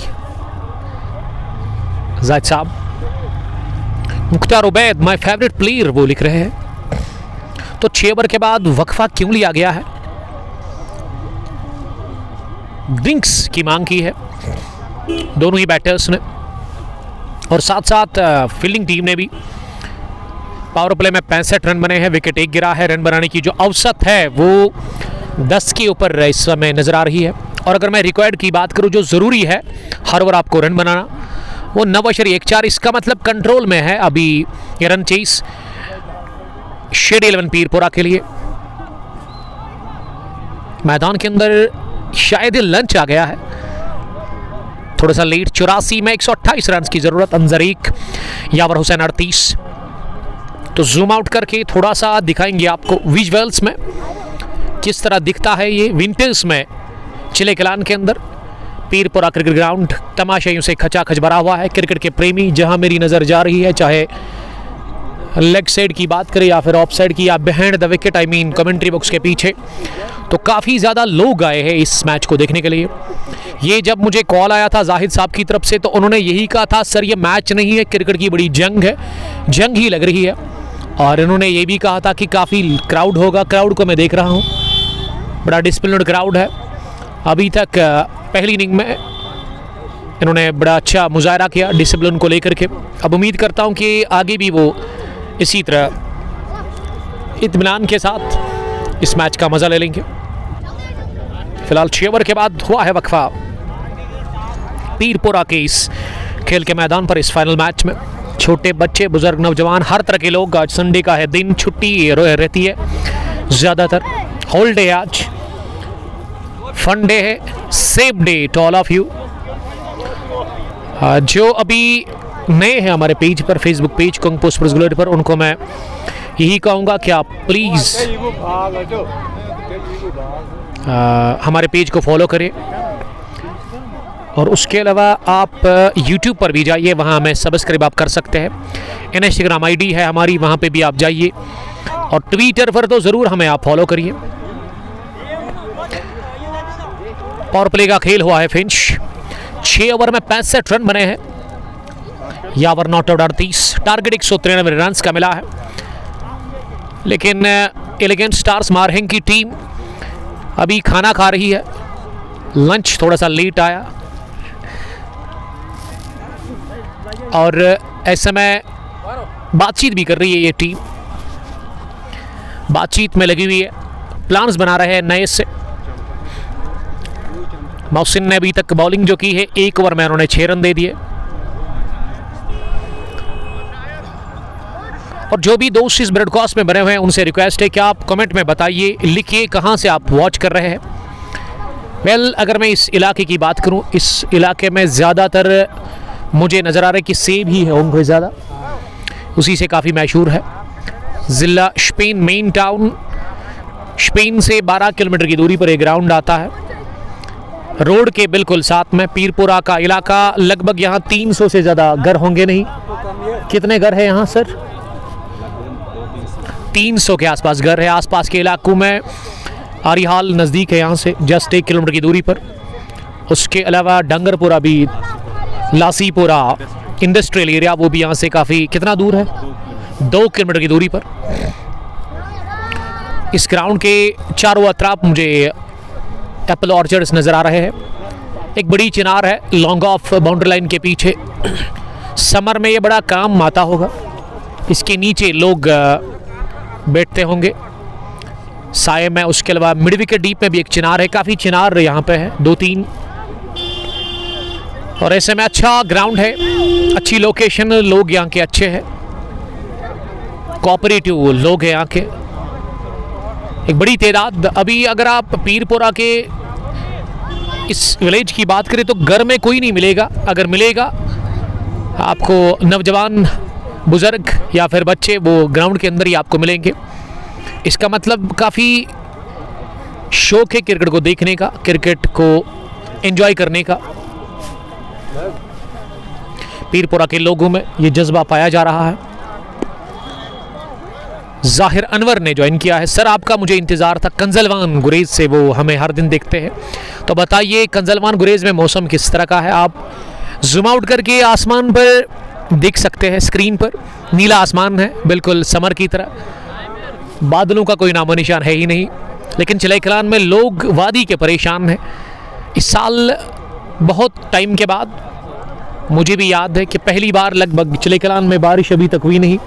Speaker 1: जायद साहब। Mukhtar Ubaid my favourite player वो लिख रहे हैं। तो 6 ओवर के बाद वक्फा क्यों लिया गया है? ड्रिंक्स की मांग की है दोनों ही बैटर्स ने और साथ साथ फील्डिंग टीम ने भी। पावर प्ले में 65 रन बने हैं, विकेट 1 गिरा है। रन बनाने की जो औसत है वो 10 के ऊपर इस समय नजर आ रही है। और अगर मैं रिक्वायर्ड की बात करूं, जो ज़रूरी है हर ओवर आपको रन बनाना, वो 9.14। इसका मतलब कंट्रोल में है अभी ये रन चेस शेड 11 पीरपुरा के लिए। मैदान के अंदर शायद लंच आ गया है थोड़ा सा लेट। 84 में 128 रन की जरूरत। अंजर 1, यावर हुसैन 38। तो जूम आउट करके थोड़ा सा दिखाएंगे आपको विजुअल्स में किस तरह दिखता है ये विंटर्स में चिले कलान के अंदर पीरपुरा क्रिकेट ग्राउंड। तमाशाइयों से खचाखच भरा हुआ है। क्रिकेट के प्रेमी जहां मेरी नज़र जा रही है, चाहे लेग साइड की बात करें या फिर ऑफ साइड की या behind the wicket, I mean commentary box के पीछे, तो काफ़ी ज़्यादा लोग आए हैं इस मैच को देखने के लिए। ये जब मुझे कॉल आया था जाहिद साहब की तरफ से तो उन्होंने यही कहा था, सर ये मैच नहीं है, क्रिकेट की बड़ी जंग है, जंग ही लग रही है। और इन्होंने ये भी कहा था कि काफ़ी क्राउड होगा। क्राउड को मैं देख रहा हूँ, बड़ा डिसिप्लिन्ड क्राउड है। अभी तक पहली इनिंग में इन्होंने बड़ा अच्छा मुजाहरा किया डिसिप्लिन को लेकर के। अब उम्मीद करता हूँ कि आगे भी वो इसी तरह इत्मीनान के साथ इस मैच का मज़ा ले लेंगे। फिलहाल 6 ओवर के बाद हुआ है वक्फा पीरपुरा के इस खेल के मैदान पर। इस फाइनल मैच में छोटे बच्चे, बुजुर्ग, नौजवान, हर तरह के लोग। आज संडे का है दिन, छुट्टी रहती है ज़्यादातर, हॉलीडे आज, फन डे है, safe day to all of you. जो अभी नए हैं हमारे पेज पर, Facebook page Kung Sports Glory पर, उनको मैं यही कहूँगा कि आप प्लीज़ हमारे पेज को फॉलो करें। और उसके अलावा आप YouTube पर भी जाइए, वहाँ हमें सब्सक्राइब आप कर सकते हैं। इंस्टाग्राम ID है हमारी, वहाँ पे भी आप जाइए। और ट्विटर पर तो ज़रूर हमें आप फॉलो करिए। पावर प्ले का खेल हुआ है फिनिश। 6 ओवर में 65 रन बने हैं। यावर नॉट आउट 38, टारगेट 193 रन का मिला है। लेकिन एलिगेंट स्टार्स मारहेंग की टीम अभी खाना खा रही है, लंच थोड़ा सा लेट आया और ऐसे में बातचीत भी कर रही है ये टीम, बातचीत में लगी हुई है, प्लान्स बना रहे हैं नए से। मोहसिन ने अभी तक बॉलिंग जो की है, 1 ओवर में उन्होंने 6 रन दे दिए। और जो भी दोस्त इस ब्रॉडकास्ट में बने हुए हैं उनसे रिक्वेस्ट है कि आप कमेंट में बताइए, लिखिए कहाँ से आप वॉच कर रहे हैं। वेल, अगर मैं इस इलाके की बात करूं, इस इलाके में ज़्यादातर मुझे नज़र आ रहा है कि सेब ही है होंगे ज़्यादा, उसी से काफ़ी मशहूर है। ज़िला स्पेन, मेन टाउन स्पेन से 12 किलोमीटर की दूरी पर एक ग्राउंड आता है। रोड के बिल्कुल साथ में पीरपुरा का इलाका। लगभग यहाँ 300 से ज़्यादा घर होंगे नहीं। कितने घर हैं यहाँ सर? 300 के आसपास घर है। आसपास के इलाकों में आरिहाल नज़दीक है यहाँ से, जस्ट 1 किलोमीटर की दूरी पर। उसके अलावा डंगरपुरा भी, लासीपुरा इंडस्ट्रियल एरिया, वो भी यहाँ से काफ़ी, कितना दूर है? 2 किलोमीटर की दूरी पर। इस ग्राउंड के चारों अतराफ मुझे एप्पल ऑर्चर्ड्स नज़र आ रहे हैं। एक बड़ी चिनार है लॉन्ग ऑफ बाउंड्री लाइन के पीछे। समर में ये बड़ा काम आता होगा। इसके नीचे लोग बैठते होंगे साए में। उसके अलावा मिड विकेट डीप में भी एक चिनार है। काफ़ी चिनार यहाँ पे है, 2-3। और ऐसे में अच्छा ग्राउंड है, अच्छी लोकेशन, लोग यहाँ के अच्छे हैं, कोऑपरेटिव लोग हैं यहाँ के। एक बड़ी तादाद। अभी अगर आप पीरपुरा के इस विलेज की बात करें तो घर में कोई नहीं मिलेगा। अगर मिलेगा आपको नौजवान, बुज़ुर्ग या फिर बच्चे, वो ग्राउंड के अंदर ही आपको मिलेंगे। इसका मतलब काफ़ी शौक है क्रिकेट को देखने का, क्रिकेट को एंजॉय करने का। पीरपुरा के लोगों में ये जज्बा पाया जा रहा है। जाहिर अनवर ने ज्वाइन किया है। सर आपका मुझे इंतज़ार था कंजलवान गुरेज से, वो हमें हर दिन देखते हैं। तो बताइए कंजलवान गुरेज में मौसम किस तरह का है? आप जूम आउट करके आसमान पर देख सकते हैं, स्क्रीन पर नीला आसमान है, बिल्कुल समर की तरह। बादलों का कोई नामो निशान है ही नहीं। लेकिन चिलैकलान में लोग वादी के परेशान हैं। इस साल बहुत टाइम के बाद मुझे भी याद है कि पहली बार लगभग चिलैकलान में बारिश अभी तक हुई नहीं,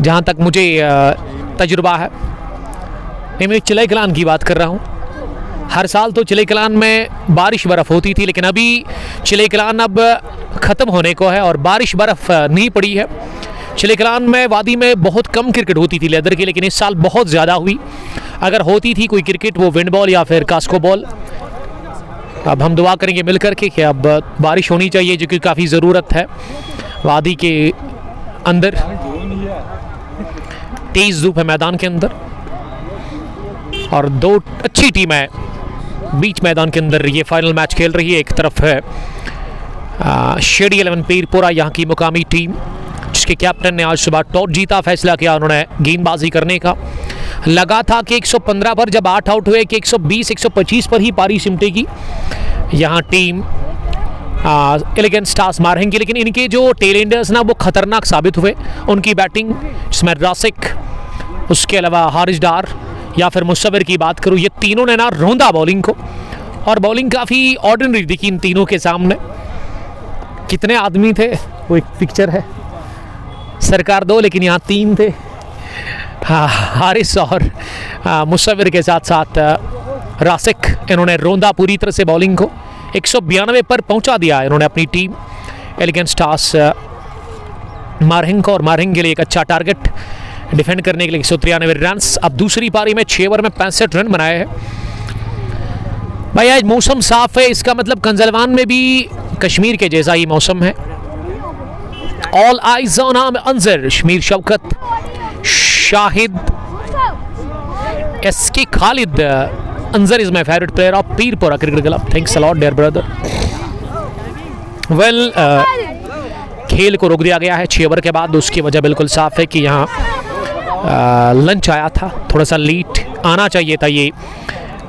Speaker 1: जहाँ तक मुझे तजुर्बा है। मैं चिलैकलान की बात कर रहा हूँ। हर साल तो चिलैकलान में बारिश बर्फ़ होती थी, लेकिन अभी चिलैकलान अब ख़त्म होने को है और बारिश बर्फ़ नहीं पड़ी है। चिलैकलान में वादी में बहुत कम क्रिकेट होती थी लेदर की, लेकिन इस साल बहुत ज़्यादा हुई। अगर होती थी कोई क्रिकेट, वो विंड बॉल या फिर कास्को बॉल। अब हम दुआ करेंगे मिल कर के कि अब बारिश होनी चाहिए, जो कि काफ़ी ज़रूरत है वादी के अंदर। तेज़ धूप है मैदान के अंदर और 2 अच्छी टीमें बीच मैदान के अंदर ये फाइनल मैच खेल रही है। एक तरफ है शेडी 11 पीरपुरा, यहाँ की मुकामी टीम, जिसके कैप्टन ने आज सुबह टॉस जीता, फैसला किया उन्होंने गेंदबाजी करने का। लगा था कि 115 पर, जब 8 आउट हुए कि 120-125 पर ही पारी सिमटेगी यहाँ टीम एलिगेंट स्टार्स मारेंगे। लेकिन इनके जो टेलेंडर्स ना वो खतरनाक साबित हुए। उनकी बैटिंग, जिसमें रासिक, उसके अलावा हारिस डार या फिर मुसव्विर की बात करूँ, ये तीनों ने ना रौंदा बॉलिंग को, और बॉलिंग काफ़ी ऑर्डिनरी दिखी इन तीनों के सामने। कितने आदमी थे, वो एक पिक्चर है, सरकार 2 लेकिन यहाँ 3 थे। हारिस और मुसव्विर के साथ साथ रासिक, इन्होंने रौंदा पूरी तरह से बॉलिंग को। 192 पर पहुंचा दिया इन्होंने अपनी टीम एलिगेंट स्टार्स मारहिंग को, और मारहिंग के लिए एक अच्छा टारगेट डिफेंड करने के लिए 193 रन। अब दूसरी पारी में 6 ओवर में 65 रन बनाए हैं। भाई आज मौसम साफ है, इसका मतलब कंजलवान में भी कश्मीर के जैसा ही मौसम है। All eyes on Anjar, Shamir Shaukat, Shahid, SK Khalid. Anjar is my favourite player of Pirpura cricket club. Thanks a lot dear brother. Well, खेल को रोक दिया गया है 6 ओवर के बाद। उसकी वजह बिल्कुल साफ है कि यहाँ लंच आया था, थोड़ा सा लेट आना चाहिए था ये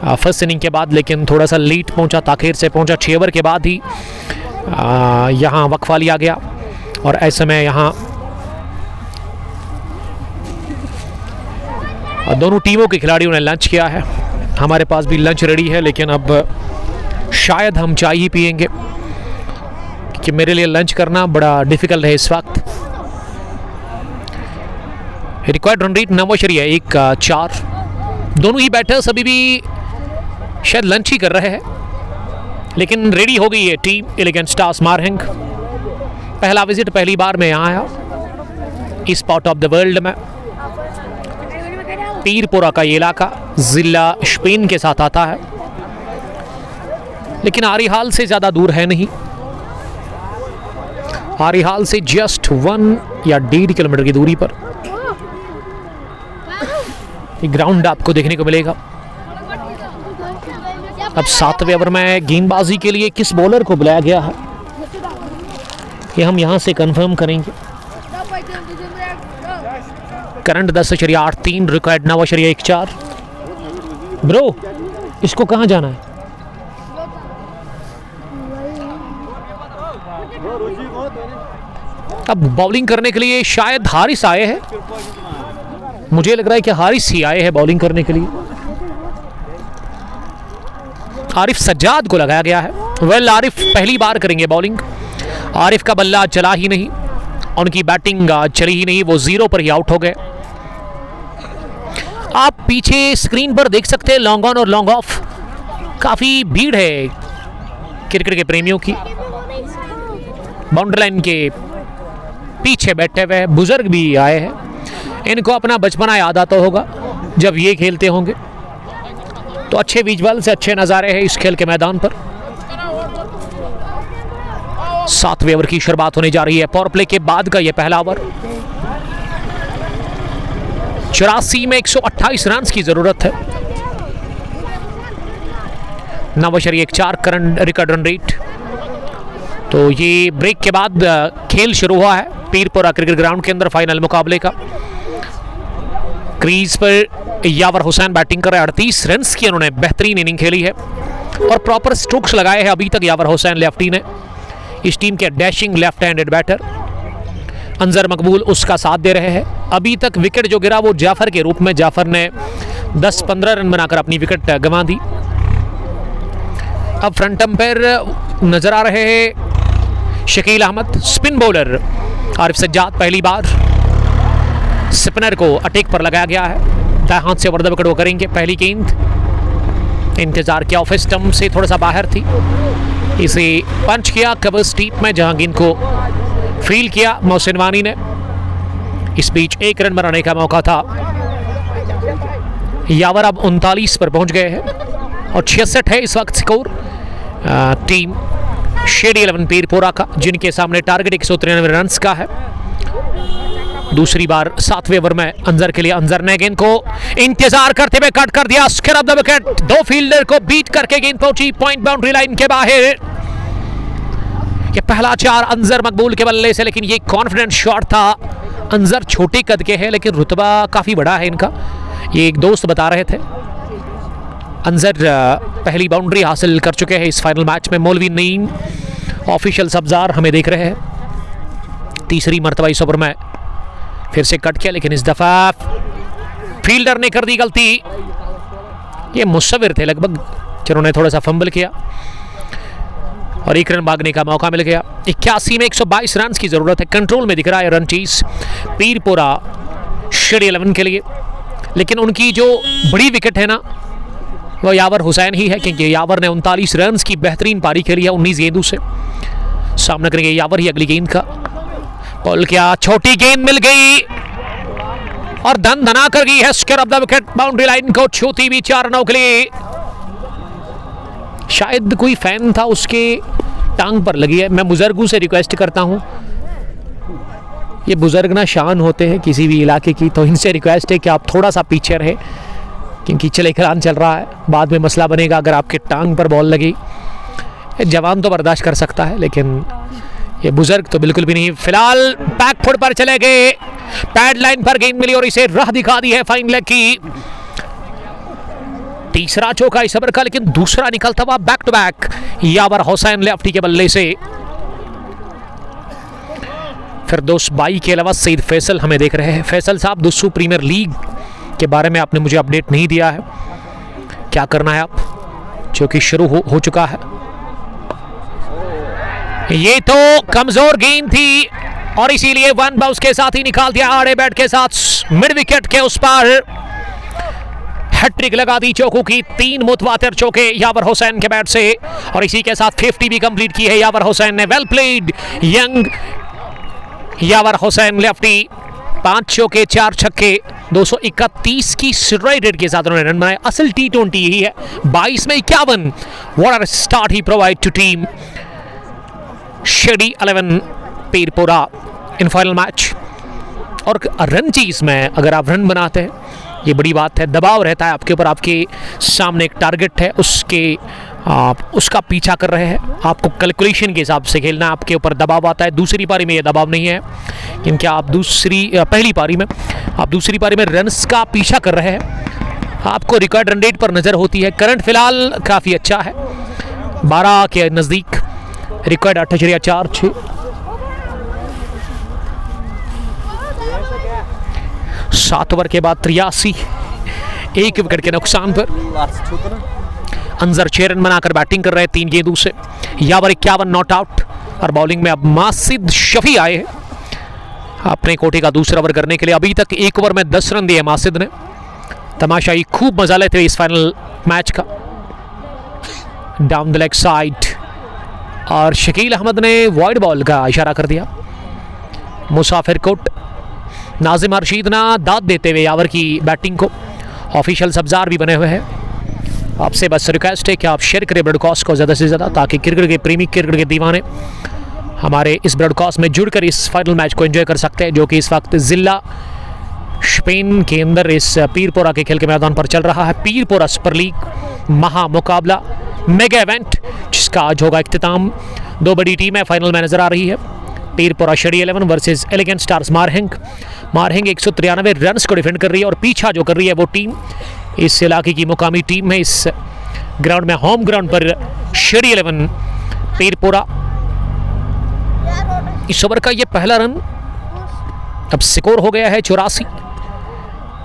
Speaker 1: फर्स्ट इनिंग के बाद, लेकिन थोड़ा सा लेट पहुँचा, ताखिर से पहुँचा। 6 ओवर के बाद ही यहाँ वक्फा लिया गया और ऐसे में यहाँ दोनों टीमों के खिलाड़ियों ने लंच किया है। हमारे पास भी लंच रेडी है, लेकिन अब शायद हम चाय ही पिएंगे, क्योंकि मेरे लिए लंच करना बड़ा डिफ़िकल्ट है इस वक्त। रिक्वायर्ड रन रेट 9.1 दोनों ही बैटर्स अभी भी शायद लंच ही कर रहे हैं, लेकिन रेडी हो गई है टीम एलिगेंट स्टार्स मारहिंग। पहला विजिट, पहली बार मैं यहाँ आया इस पार्ट ऑफ द वर्ल्ड में। पीरपुरा का ये इलाका ज़िला स्पेन के साथ आता है, लेकिन आरिहाल से ज़्यादा दूर है नहीं। आरिहाल से जस्ट 1 या 1.5 किलोमीटर की दूरी पर ग्राउंड आपको देखने को मिलेगा। अब 7वें ओवर में गेंदबाजी के लिए किस बॉलर को बुलाया गया है ये हम यहां से कंफर्म करेंगे। Current 10.83, record 9.14। ब्रो इसको कहां जाना है? अब बॉलिंग करने के लिए शायद हारिस आए हैं, मुझे लग रहा है कि हारिस ही आए हैं बॉलिंग करने के लिए। आरिफ सज्जाद को लगाया गया है। वेल आरिफ पहली बार करेंगे बॉलिंग। आरिफ का बल्ला चला ही नहीं, उनकी बैटिंग चली ही नहीं, वो 0 पर ही आउट हो गए। आप पीछे स्क्रीन पर देख सकते हैं लॉन्ग ऑन और लॉन्ग ऑफ, काफी भीड़ है क्रिकेट के प्रेमियों की। बाउंड्री लाइन के पीछे बैठे हुए बुजुर्ग भी आए हैं, इनको अपना बचपना याद आता होगा जब ये खेलते होंगे। तो अच्छे विजुअल से अच्छे नज़ारे हैं इस खेल के मैदान पर। 7वें ओवर की शुरुआत होने जा रही है। पावर प्ले के बाद का यह पहला ओवर। 84 में 128 रन की जरूरत है। 9.14 करंट रिकॉर्ड रन रेट। तो ये ब्रेक के बाद खेल शुरू हुआ है पीरपुरा क्रिकेट ग्राउंड के अंदर फाइनल मुकाबले का। क्रीज पर यावर हुसैन बैटिंग कर रहे हैं। 38 रन की उन्होंने बेहतरीन इनिंग खेली है और प्रॉपर स्ट्रोक्स लगाए हैं अभी तक यावर हुसैन लेफ्टी ने, इस टीम के dashing left handed batter. Anjar Maqbool उसका साथ दे रहे हैं। अभी तक विकेट जो गिरा वो जाफर के रूप में, जाफर ने 10-15 रन बनाकर अपनी विकेट गंवा दी। अब फ्रंट अंपायर नजर आ रहे हैं शकील अहमद। स्पिन बॉलर आरिफ सज्जाद पहली बार स्पिनर को अटैक पर लगाया गया है। दाएं हाथ से ओवर द विकेट वो करेंगे। पहली गेंद इंतजार किया, ऑफ स्टंप से थोड़ा सा बाहर थी, इसे पंच किया कवर स्टीप में, जहां गेंद को फील किया मोहसिन वानी ने। इस बीच 1 रन बनाने का मौका था। यावर अब 39 पर पहुंच गए हैं और 66 है इस वक्त स्कोर टीम शेडी 11 पीरपुरा का, जिनके सामने टारगेट 193 रन का है। दूसरी बार 7वें ओवर में अंजर के लिए, अंजर ने गेंद को इंतजार करते हुए कट कर दिया, square of the wicket. 2 fielder को बीट करके गेंद पहुंची पॉइंट बाउंड्री लाइन के बाहर। ये पहला 4 अंजर मकबूल के बल्ले से, लेकिन ये कॉन्फिडेंट शॉट था। अंजर छोटे कद के हैं लेकिन रुतबा काफी बड़ा है इनका, ये एक दोस्त बता रहे थे। अंजर पहली बाउंड्री हासिल कर चुके हैं इस फाइनल मैच में। मौलवी नईम ऑफिशियल सब्जार हमें देख रहे हैं। तीसरी मरतबा इस ओवर में फिर से कट किया, लेकिन इस दफा फील्डर ने कर दी गलती। ये मुसव्विर थे लगभग जिन्होंने थोड़ा सा फंबल किया और 1 रन भागने का मौका मिल गया। 81 में 122 रन की जरूरत है। कंट्रोल में दिख रहा है रन चीज पीरपुरा शेडी 11 के लिए, लेकिन उनकी जो बड़ी विकेट है ना वो यावर हुसैन ही है, क्योंकि यावर ने 39 रन की बेहतरीन पारी खेली है 19 गेंदों से। सामना करेंगे यावर ही अगली गेंद का। बॉल क्या, छोटी गेंद मिल गई और धन धना कर गई है square of the wicket. Boundary line को छूती भी 4 रनों के लिए। शायद कोई फैन था उसके टांग पर लगी है। मैं बुजुर्गों से रिक्वेस्ट करता हूं, ये बुजुर्ग ना शान होते हैं किसी भी इलाके की, तो इनसे रिक्वेस्ट है कि आप थोड़ा सा पीछे रहे, क्योंकि चलेखलान चल रहा है, बाद में मसला बनेगा अगर आपके टांग पर बॉल लगी। जवान तो बर्दाश्त कर सकता है लेकिन ये बुजुर्ग तो बिल्कुल भी नहीं। फिलहाल बैक फुट पर चले गए, पैड लाइन पर गेंद मिली और इसे राह दिखा दी है फाइन लेग की। तीसरा चौका इस ओवर का, लेकिन दूसरा निकलता हुआ back to back Yawar Hussain lefty के बल्ले से। फिरदौस बाई के अलावा सईद फैसल हमें देख रहे हैं। फैसल साहब, दोस्तों प्रीमियर लीग के बारे में आपने मुझे अपडेट नहीं दिया है, क्या करना है आप, जो कि शुरू हो चुका है। ये तो कमजोर गेंद थी और इसीलिए 1 बाउंस के साथ ही निकाल दिया आड़े बैट के साथ मिड विकेट के उस पार। हैट्रिक लगा दी चौकों की, 3 मुतवातिर चौके यावर हुसैन के बैट से और इसी के साथ 50 भी कंप्लीट की है यावर हुसैन ने। वेल प्लेड यंग यावर हुसैन लेफ्टी। 5 चौके 4 छक्के 231 की स्ट्राइक रेट के साथ उन्होंने रन बनाए। असल T20 यही है। 22 में 51। What a start he provide to team shady 11 Pirpura in final match. और रन चीज में अगर आप रन बनाते हैं ये बड़ी बात है। दबाव रहता है आपके ऊपर, आपके सामने एक टारगेट है, आप उसका पीछा कर रहे हैं, आपको कैलकुलेशन के हिसाब से खेलना है, आपके ऊपर दबाव आता है। दूसरी पारी में ये दबाव नहीं है, क्योंकि आप पहली पारी में आप दूसरी पारी में रन्स का पीछा कर रहे हैं, आपको रिकॉर्ड रन रेट पर नज़र होती है। करंट फिलहाल काफ़ी अच्छा है, 12 के नज़दीक, रिकॉर्ड 8.46। 7 ओवर के बाद 83, 1 विकेट के नुकसान पर अंजर 6 रन बनाकर बैटिंग कर रहे हैं 3 गेंदों से। यावर 51 नॉट आउट, और बॉलिंग में अब मासिद शफी आए हैं अपने कोटे का दूसरा ओवर करने के लिए। अभी तक 1 ओवर में 10 रन दिए मासिद ने। तमाशाई खूब मजा लेते हुए इस फाइनल मैच का। डाउन द लेग साइड, और शकील अहमद ने वाइड बॉल का इशारा कर दिया। मुसाफिर कोट, नाजिम हर्शीद ना दाद देते हुए यावर की बैटिंग को। ऑफिशियल सब्जार भी बने हुए हैं। आपसे बस रिक्वेस्ट है कि आप शेयर करें ब्रॉडकास्ट को ज़्यादा से ज़्यादा, ताकि क्रिकेट के प्रेमी, क्रिकेट के दीवाने हमारे इस ब्रॉडकास्ट में जुड़कर इस फाइनल मैच को एंजॉय कर सकते हैं, जो कि इस वक्त ज़िला स्पेन के अंदर इस पीरपोरा के खेल के मैदान पर चल रहा है। पीरपोरा सुपर लीग महा मुकाबला, मेगा इवेंट, जिसका आज होगा इख्तिताम। 2 बड़ी टीमें फाइनल में नजर आ रही है। Pirpora Shedi 11 versus elegant stars Marheng 193 runs को डिफेंड कर रही है, और पीछा जो कर रही है वो टीम इस इलाके की मुकामी टीम है। इस ग्राउंड में, होम ग्राउंड पर शेडी 11 पीरपोरा। इस ओवर का ये पहला रन, अब स्कोर हो गया है 84।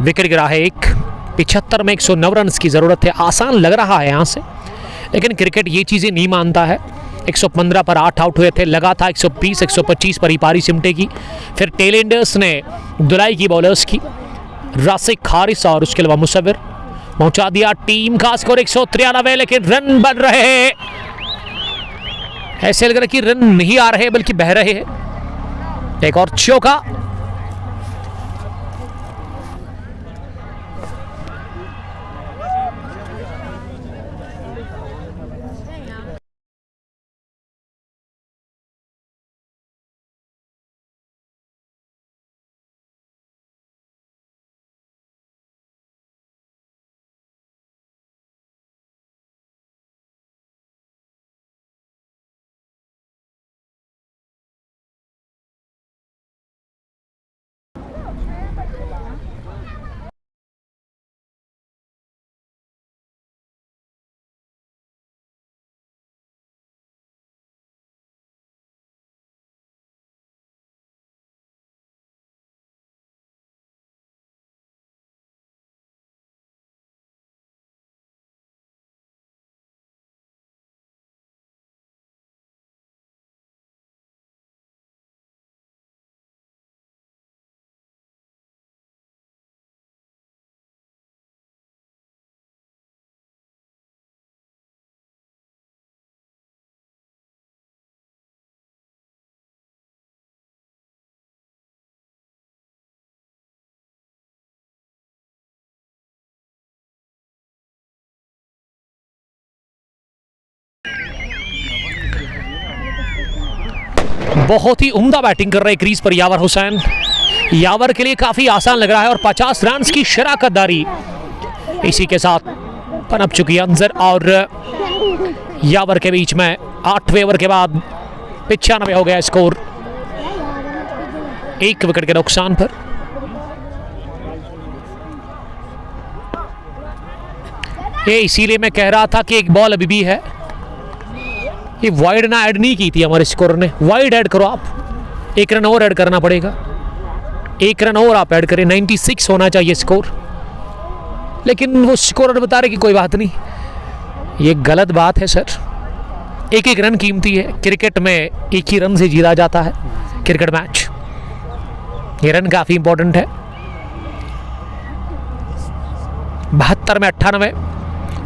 Speaker 1: विकेट गिरा है 1। 75 में 109 रन की ज़रूरत है। आसान लग रहा है यहाँ से, लेकिन क्रिकेट ये चीज़ें नहीं मानता है। 115 पर 8 आउट हुए थे, लगा था 120, 125 पर ही पारी सिमटेगी। फिर टेलेंडर्स ने दुलाई की बॉलर्स की, रासिक, खारिस और उसके अलावा मुसव्विर पहुंचा दिया। टीम का स्कोर 193, लेकिन रन बन रहे हैं। ऐसे लग रहा है कि रन नहीं आ रहे बल्कि बह रहे हैं। एक और चौका, बहुत ही उम्दा बैटिंग कर रहे हैं क्रीज पर यावर हुसैन। यावर के लिए काफ़ी आसान लग रहा है, और 50 रन की शराकतदारी इसी के साथ पनप चुकी है अंजर और यावर के बीच में। 8वें ओवर के बाद 95 हो गया स्कोर, 1 विकेट के नुकसान पर। ये इसीलिए मैं कह रहा था कि एक बॉल अभी भी है। ये वाइड ना ऐड नहीं की थी हमारे स्कोर ने। वाइड ऐड करो आप, 1 रन और ऐड करना पड़ेगा, 1 रन और आप ऐड करें। 96 होना चाहिए स्कोर, लेकिन वो स्कोर बता रहे कि कोई बात नहीं। ये गलत बात है सर, 1-1 रन कीमती है। क्रिकेट में 1 ही रन से जीता जाता है क्रिकेट मैच। ये रन काफ़ी इंपॉर्टेंट है। 72 में 98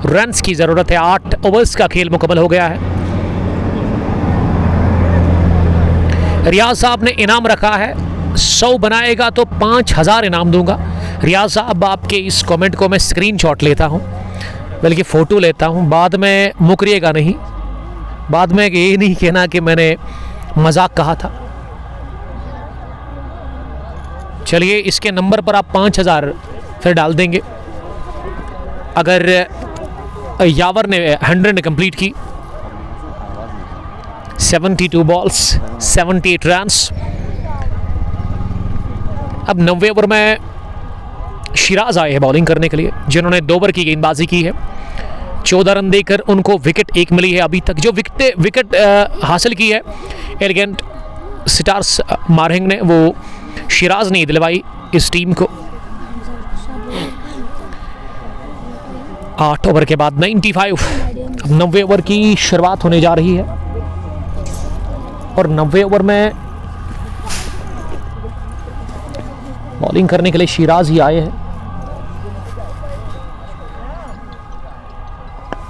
Speaker 1: रन की ज़रूरत है। 8 ओवर्स का खेल मुकम्मल हो गया है। रियाज साहब ने इनाम रखा है, 100 बनाएगा तो 5000 इनाम दूंगा। रियाज साहब, आपके इस कमेंट को मैं स्क्रीनशॉट लेता हूं, बल्कि फ़ोटो लेता हूं, बाद में मुकरिएगा नहीं, बाद में ये नहीं कहना कि मैंने मजाक कहा था। चलिए, इसके नंबर पर आप 5000 फिर डाल देंगे। अगर यावर ने 100 कंप्लीट की, 72 बॉल्स 78 रन्स। अब 90 ओवर में शिराज आए हैं बॉलिंग करने के लिए, जिन्होंने 2 ओवर की गेंदबाजी की है। 14 रन देकर उनको विकेट 1 मिली है अभी तक। जो विकेट हासिल की है एलिगेंट स्टार्स मारहिंग ने, वो शिराज ने दिलवाई इस टीम को। 8 ओवर के बाद 95। अब 90 ओवर की शुरुआत होने जा रही है और 90 ओवर में बॉलिंग करने के लिए शिराज ही आए हैं।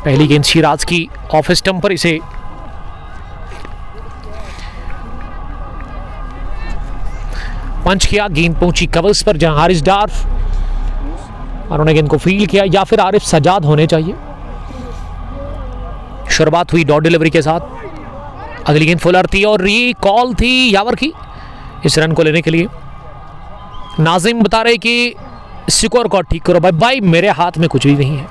Speaker 1: पहली गेंद शिराज की ऑफ स्टंप पर, इसे पंच किया। गेंद पहुंची कवर्स पर, जहां हारिस डार उन्होंने गेंद को फील्ड किया, या फिर आरिफ सजाद होने चाहिए। शुरुआत हुई डॉट डिलीवरी के साथ। अगली गेंद फुलर थी और ये कॉल थी यावर की इस रन को लेने के लिए। नाजिम बता रहे कि स्कोर को ठीक करो भाई। मेरे हाथ में कुछ भी नहीं है,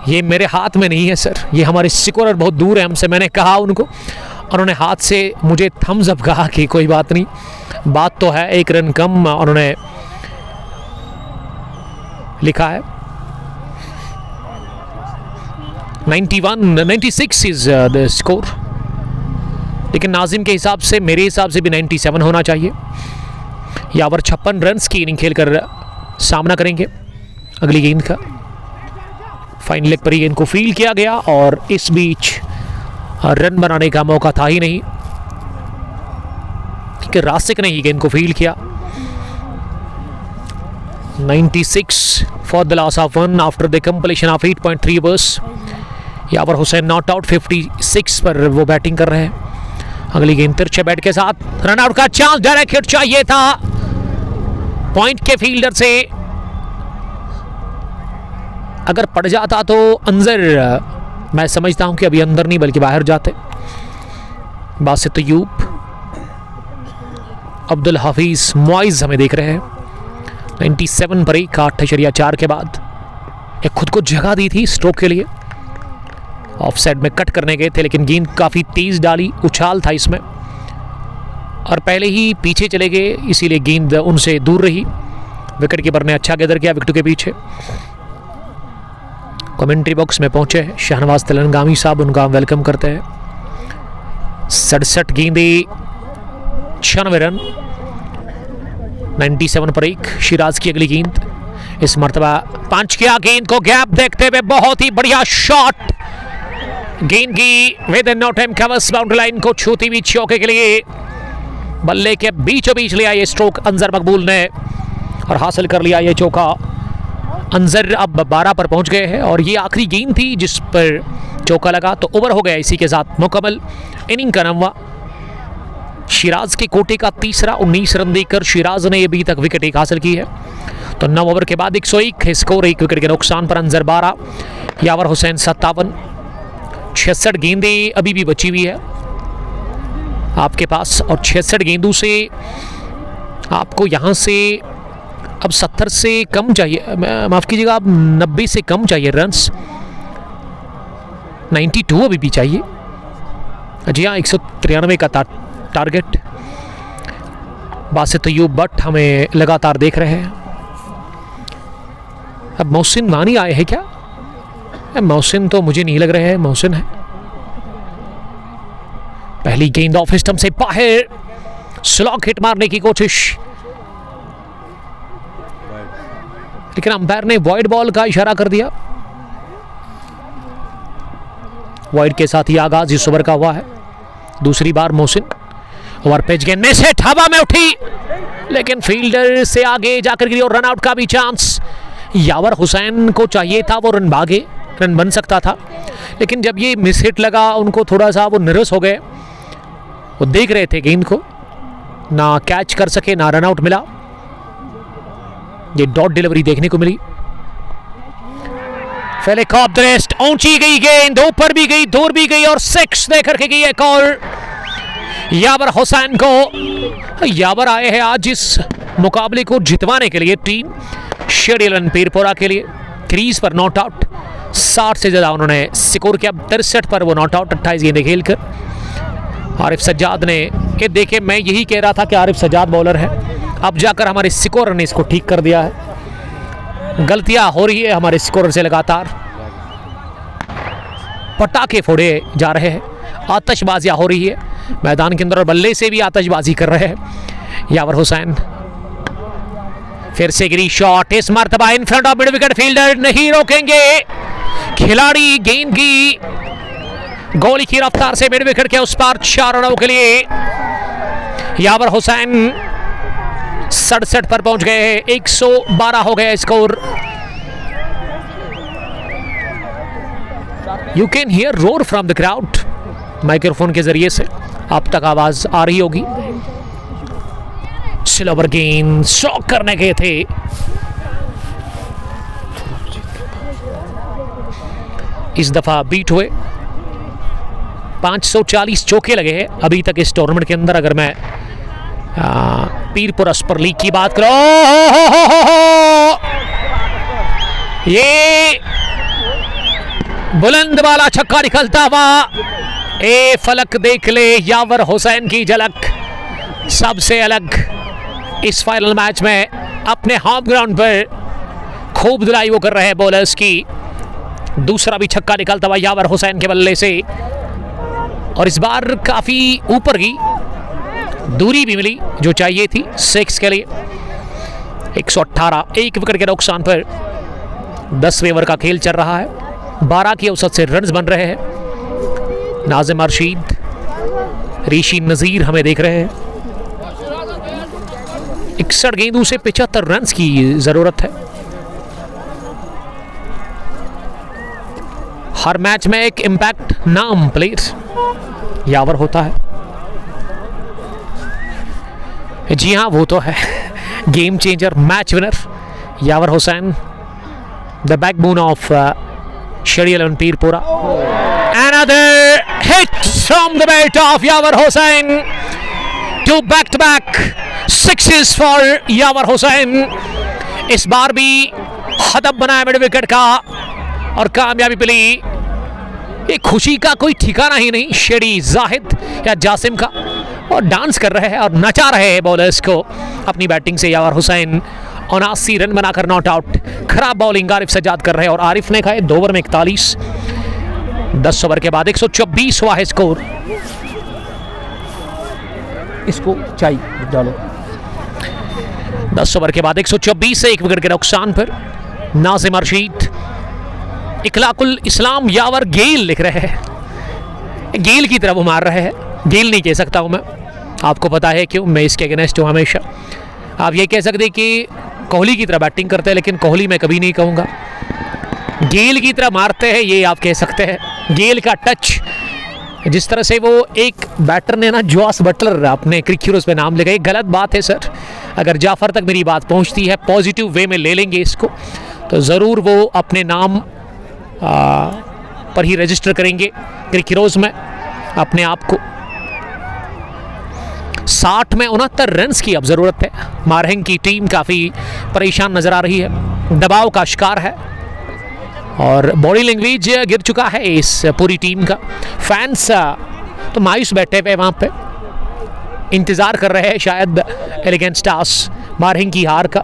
Speaker 1: ये मेरे हाथ में नहीं है सर, ये हमारे स्कोरर बहुत दूर है हमसे। मैंने कहा उनको, उन्होंने हाथ से मुझे थम्स अप कहा कि कोई बात नहीं, बात तो है 1 रन कम उन्होंने लिखा है। 96 इज द स्कोर, लेकिन नाजिम के हिसाब से, मेरे हिसाब से भी 97 होना चाहिए। यावर 56 रन्स की इनिंग खेलकर सामना करेंगे अगली गेंद का। फाइन लेग पर ही गेंद को फील्ड किया गया और इस बीच रन बनाने का मौका था ही नहीं कि रासिक ने ही गेंद को फील्ड किया। 96 for the loss of 1 after the completion of 8.3 overs. Yavar Hussain not out, 56 पर वो बैटिंग कर रहे हैं। अगली गेंद तिरछे बैट के साथ, रन आउट का चांस, डायरेक्ट हिट चाहिए था पॉइंट के फील्डर से। अगर पड़ जाता तो अंजर, मैं समझता हूं कि अभी अंदर नहीं बल्कि बाहर जाते। बासित तैयूब, अब्दुल हफीज, मुआइज हमें देख रहे हैं। 97 पर 8.4 के बाद एक खुद को जगह दी थी स्ट्रोक के लिए। ऑफ साइड में कट करने गए थे, लेकिन गेंद काफ़ी तेज डाली, उछाल था इसमें और पहले ही पीछे चले गए, इसीलिए गेंद उनसे दूर रही। विकेट कीपर ने अच्छा गैदर किया विकेट के पीछे। कमेंट्री बॉक्स में पहुंचे शाहनवाज तेलंगामी साहब, उनका वेलकम करते हैं। 67 गेंदे 96 रन। 97 पर 1 शिराज की अगली गेंद। इस मर्तबा पंच किया, गेंद को गैप देखते हुए बहुत ही बढ़िया शॉट। गेंद की with no time covers boundary line को छूती हुई चौके के लिए बल्ले के बीचों बीच लिया ये स्ट्रोक अंजर मकबूल ने और हासिल कर लिया ये चौका। अंजर अब 12 पर पहुंच गए हैं और ये आखिरी गेंद थी जिस पर चौका लगा, तो ओवर हो गया इसी के साथ मुकम्मल। इनिंग का नवा शिराज के कोटे का तीसरा। 19 रन देकर शिराज ने अभी तक विकेट 1 हासिल की है। तो 9 ओवर के बाद 101 है स्कोर। 1 विकेट के नुकसान पर अंजर 12, यावर हुसैन 57। 66 गेंदें अभी भी बची हुई है आपके पास और 66 गेंदों से आपको यहाँ से अब 70 से कम चाहिए, माफ़ कीजिएगा, अब 90 से कम चाहिए रन्स। 92 अभी भी चाहिए। जी हाँ, 193 का टारगेट। बासित तैयूब बट हमें लगातार देख रहे हैं। अब मोहसिन मानी आए हैं क्या? मोहसिन तो मुझे नहीं लग रहे हैं मोहसिन है। पहली गेंद ऑफ स्टंप से बाहर, स्लॉग हिट मारने की कोशिश, लेकिन अंपायर ने वॉइड बॉल का इशारा कर दिया। वॉइड के साथ ही आगाज इस ओवर का हुआ है। दूसरी बार मोहसिन ओवर पेज गेंद में से हवा में उठी, लेकिन फील्डर से आगे जाकर गिरी और रन आउट का भी चांस। यावर हुसैन को चाहिए था वो रन भागे, रन बन सकता था, लेकिन जब ये मिस हिट लगा उनको थोड़ा सा वो निराश हो गए। वो देख रहे थे गेंद को, ना कैच कर सके ना रन आउट मिला। ये डॉट डिलीवरी देखने को मिली। फेलिक ऑफ द रेस्ट, ऊंची गई गेंद, ऊपर भी गई, दूर भी गई और 6 देकर के गई एक और। यावर हुसैन को, यावर आए हैं आज इस मुकाबले को जितवाने के लिए टीम शेरियल पीरपोरा के लिए। क्रीज पर नॉट आउट, 60 से ज़्यादा उन्होंने स्कोर किया। 63 पर वो नॉट आउट, 28 गेंदें खेलकर। आरिफ सज्जाद ने, ये देखे, मैं यही कह रहा था कि आरिफ सज्जाद बॉलर है, अब जाकर हमारे स्कोरर ने इसको ठीक कर दिया है। गलतियां हो रही है हमारे स्कोरर से लगातार, पटाखे फोड़े जा रहे हैं, आतशबाजियां हो रही है मैदान के अंदर और बल्ले से भी आतशबाजी कर रहे हैं यावर हुसैन। फिर से गिरी शॉट, इस मर्तबा in front of mid wicket, fielder नहीं रोकेंगे। खिलाड़ी गेंद की गोली की रफ्तार से मिड विकेट के उस पार 4 रनों के लिए यावर हुसैन 67 पर पहुंच गए हैं। 112 हो गया score. You can hear roar from the crowd, microphone के जरिए से आप तक आवाज आ रही होगी। स्लोवर गेंद शॉक करने गए थे, इस दफा बीट हुए। 540 चौके लगे हैं अभी तक इस टूर्नामेंट के अंदर। अगर मैं पीरपुरा सुपर लीग की बात करूं, ये बुलंद वाला छक्का निकलता हुआ, ए फलक देख ले, यावर हुसैन की झलक सबसे अलग इस फाइनल मैच में अपने होम ग्राउंड पर खूब धुलाई वो कर रहे हैं बॉलर्स की। दूसरा भी छक्का निकलता हुआ यावर हुसैन के बल्ले से, और इस बार काफी ऊपर की दूरी भी मिली जो चाहिए थी 6 के लिए। 118, 1 विकेट के नुकसान पर 10वें ओवर का खेल चल रहा है। 12 की औसत से रन्स बन रहे हैं। नाजिम अरशीद, ऋषि नजीर हमें देख रहे हैं। 61 गेंदों से 75 रन्स की जरूरत है। हर मैच में एक इम्पैक्ट नाम प्लेयर यावर होता है। जी हाँ, वो तो है game changer, match winner Yawar Hussain, the backbone of Sheriyal Pirpura. Another hit from the bat of Yavar Hussain. 2 back-to-back sixes for Yavar Hussain. इस बार भी हदफ बनाया मिड विकेट का और कामयाबी मिली। ये खुशी का कोई ठिकाना ही नहीं शेरी जाहिद या जासिम का, और डांस कर रहे हैं और नचा रहे हैं बॉलर्स को अपनी बैटिंग से। यावर हुसैन 79 रन बनाकर नॉट आउट। खराब बॉलिंग आरिफ सज्जाद कर रहे हैं और आरिफ ने खाए 2 ओवर में 41। 10 ओवर के बाद 124 हुआ है स्कोर। इसको चाहिए डालो। 10 ओवर के बाद 124 से 1 विकेट के नुकसान पर नाजिम अरशीद। इखलाकुल इस्लाम यावर गेल लिख रहे हैं, गेल की तरफ वो मार रहे हैं। गेल नहीं कह सकता हूं मैं, आपको पता है क्यों, मैं इसके अगेंस्ट हूं हमेशा। आप ये कह सकते कि कोहली की तरह बैटिंग करते हैं, लेकिन कोहली मैं कभी नहीं कहूँगा। गेल की तरह मारते हैं ये आप कह सकते हैं। गेल का टच, जिस तरह से वो एक बैटर ने ना जॉस बटलर अपने क्रिक हीरोज पे नाम लिखा, ये गलत बात है सर। अगर जाफर तक मेरी बात पहुंचती है, पॉजिटिव वे में ले लेंगे इसको, तो ज़रूर वो अपने नाम पर ही रजिस्टर करेंगे क्रिक हीरोज में अपने आप को। 60 में 69 रन्स की अब ज़रूरत है। मारहेंग की टीम काफ़ी परेशान नज़र आ रही है, दबाव का शिकार है और बॉडी लैंग्वेज गिर चुका है इस पूरी टीम का। फैंस तो मायूस बैठे हुए वहाँ पे, इंतज़ार कर रहे हैं शायद एलिगेंट स्टार्स मारहेंग की हार का।